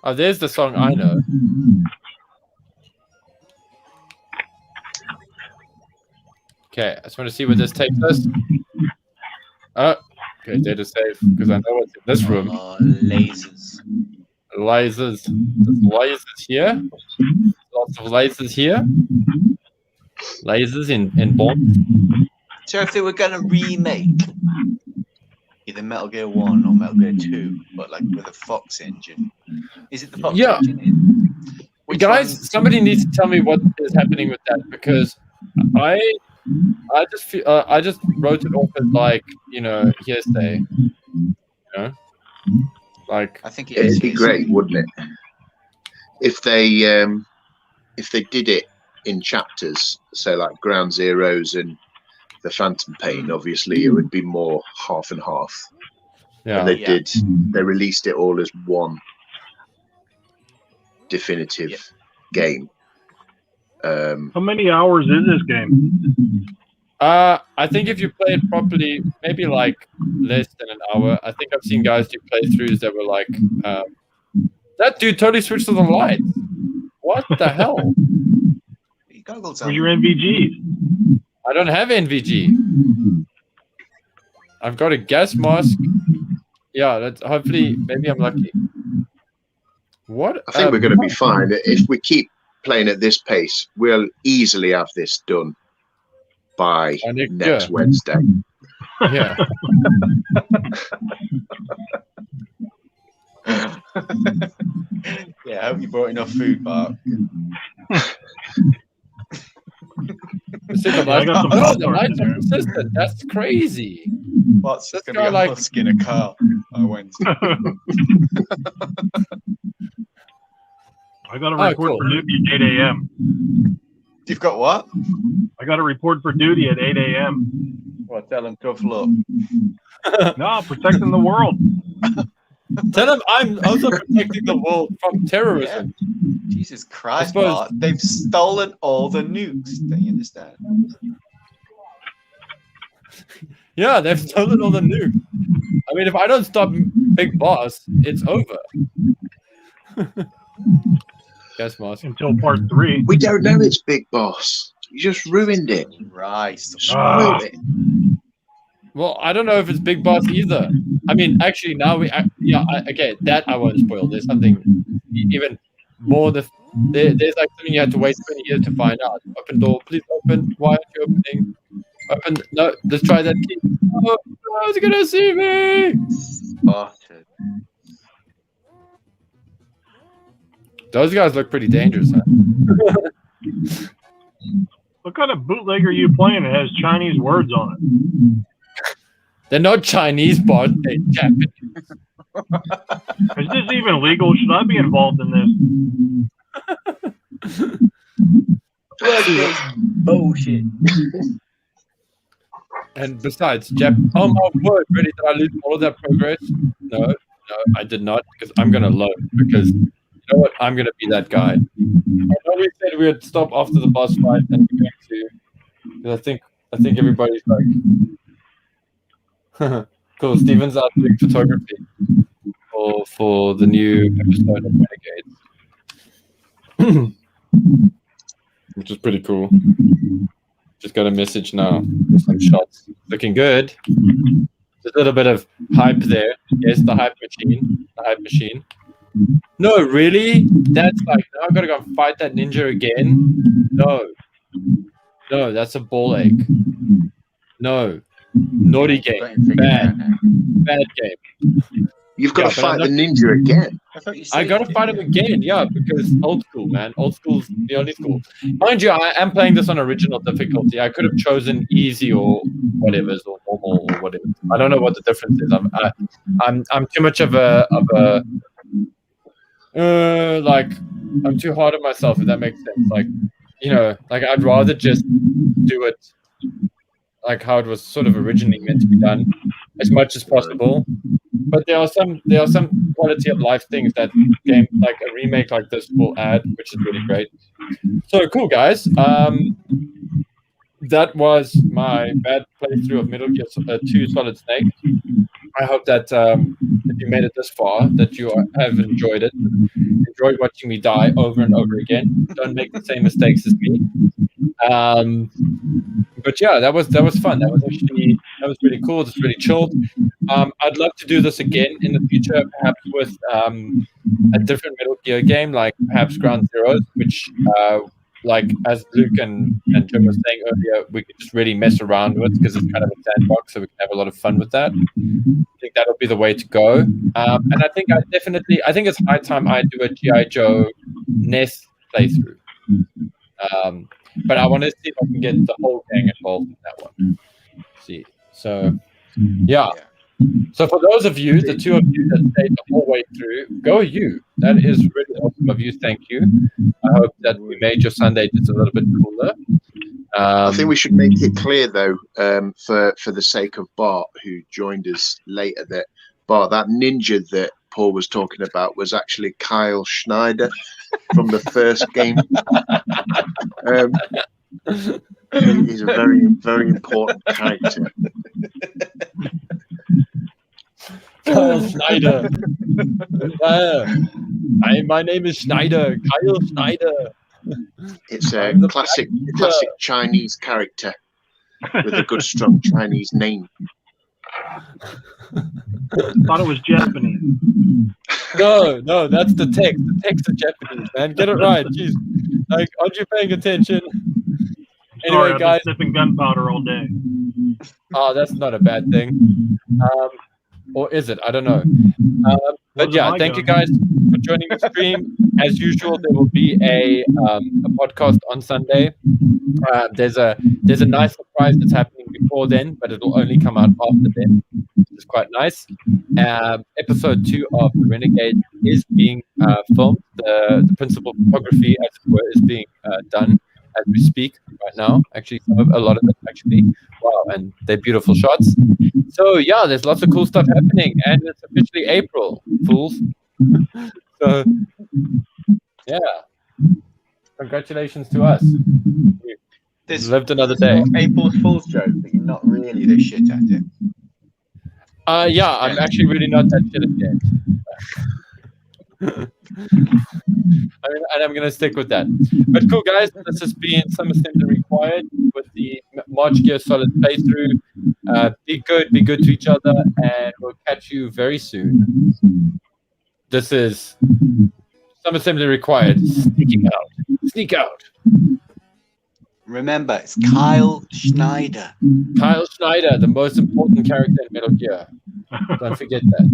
Oh, there's the song I know. Okay, I just want to see where this takes us. Oh, okay, data save, because I know what's in this room. Lasers. Lasers. There's lasers here. Lots of lasers here. Lasers in Bond. So if they were going to remake either Metal Gear 1 or Metal Gear 2, but like with a Fox engine, is it the Fox engine? Guys, somebody needs to tell me what is happening with that, because I just feel I just wrote it off as like, you know, hearsay. You know, like I think it'd be great, wouldn't it, if they did it in chapters, so like Ground Zeroes and the Phantom Pain. Obviously, it would be more half and half. Yeah, and they released it all as one definitive game. How many hours is this game? I think if you play it properly, maybe like less than an hour. I think I've seen guys do playthroughs that were like, that dude totally switched to the lights. What the hell? Goggles Where's your NVGs? I don't have NVG. I've got a gas mask. Yeah, that's hopefully maybe I'm lucky. What? I think we're going to be fine. If we keep playing at this pace, we'll easily have this done by next Wednesday. Yeah. Yeah, Yeah, I hope you brought enough food, Bart. See, the I got some no, Pop the Tarts lights in are there. consistent. That's crazy. Bart's That's going to be kinda like- husking a car on Wednesday. I got a Oh, report cool. for duty at 8 a.m. You've got what? I got a report for duty at 8 a.m. Well, tell him tough luck. No, protecting the world. Tell him I'm also protecting the world from terrorism. Jesus Christ, suppose- Bart. They've stolen all the nukes. Don't you understand? Yeah, they've stolen all the nukes. I mean, if I don't stop Big Boss, it's over. Gas mask. Until part 3. We don't know it's Big Boss. You just ruined it. Right. Spoiled it. Well, I don't know if it's Big Boss either. I mean, actually, now okay, that I won't spoil. There's something even more. There's like something you had to wait 20 years to find out. Open door, please open. Why aren't you opening? Open. No, let's try that key. Oh, he's gonna see me. Barted. Those guys look pretty dangerous, huh? What kind of bootleg are you playing that has Chinese words on it? They're not Chinese, Bart. They're Japanese. Is this even legal? Should I be involved in this? Bullshit. And besides, oh my word, really? Did I lose all of that progress? No, I did not, because I'm gonna load. Because you know what? I'm gonna be that guy. I know we said we would stop after the boss fight, and we're going to. Because I think everybody's like, cool. Steven's out doing photography for the new episode of Renegades, which is pretty cool. Just got a message now. Some shots looking good. There's a little bit of hype there. Yes, the hype machine. The hype machine. No, really? That's like, now I've got to go and fight that ninja again? No, that's a ball ache. No. Naughty game. Bad game. You've got Yeah, to but fight I'm the ninja again. I got to fight him again, yeah, because old school, man. Old school's the only school. Mind you, I am playing this on original difficulty. I could have chosen easy or whatever, or normal or whatever. I don't know what the difference is. I'm too much of a like, I'm too hard on myself, if that makes sense. Like, you know, like I'd rather just do it like how it was sort of originally meant to be done, as much as possible. But there are some quality of life things that game, like a remake like this, will add, which is really great. So cool, guys. That was my bad playthrough of Metal Gear 2 Solid Snake. I hope that if you made it this far, that you have enjoyed it. Enjoyed watching me die over and over again. Don't make the same mistakes as me. But yeah, that was fun. That was really cool. It's really chilled. I'd love to do this again in the future, perhaps with a different Metal Gear game, like perhaps Ground Zeroes, which like as Luke and Jim were saying earlier, we could just really mess around with, because it's kind of a sandbox, so we can have a lot of fun with that. I think that'll be the way to go. And I think it's high time I do a G.I. Joe NES playthrough. But I want to see if I can get the whole gang involved in that one. See, so yeah. So for those of you, the two of you that stayed the whole way through, go you. That is really awesome of you. Thank you. I hope that we made your Sunday just a little bit cooler. I think we should make it clear, though, for the sake of Bart, who joined us later, that Bart, that ninja that Paul was talking about, was actually Kyle Schneider from the first game. He's a very, very important character. Kyle Schneider. My name is Schneider. Kyle Schneider. It's a classic Chinese character with a good, strong Chinese name. Thought it was Japanese. No, that's the text. The text is Japanese, man. Get it right. Jeez. Like, aren't you paying attention? Anyway, Sorry, I've been guys. sniffing gunpowder all day. Oh, that's not a bad thing. or is it? I don't know. But Wasn't yeah, my thank you gun. guys for joining the stream. As usual, there will be a podcast on Sunday. There's a nice surprise that's happening before then, but it'll only come out after then, which is quite nice. Episode 2 of The Renegade is being filmed. The principal photography, as it were, is being done as we speak right now. Actually, a lot of it actually. Wow, and they're beautiful shots. So yeah, there's lots of cool stuff happening, and it's officially April, fools. So yeah, congratulations to us. This Lived another day. April's Fool's joke, but you're not really the shit at it. Yeah, I'm actually really not that shit at games. And I'm gonna stick with that. But cool, guys. This has been Some Assembly Required with the March Gear Solid playthrough. Be good to each other, and we'll catch you very soon. This is Some Assembly Required. Sneak out. Remember, it's Kyle Schneider. Kyle Schneider, the most important character in Metal Gear. Don't forget that.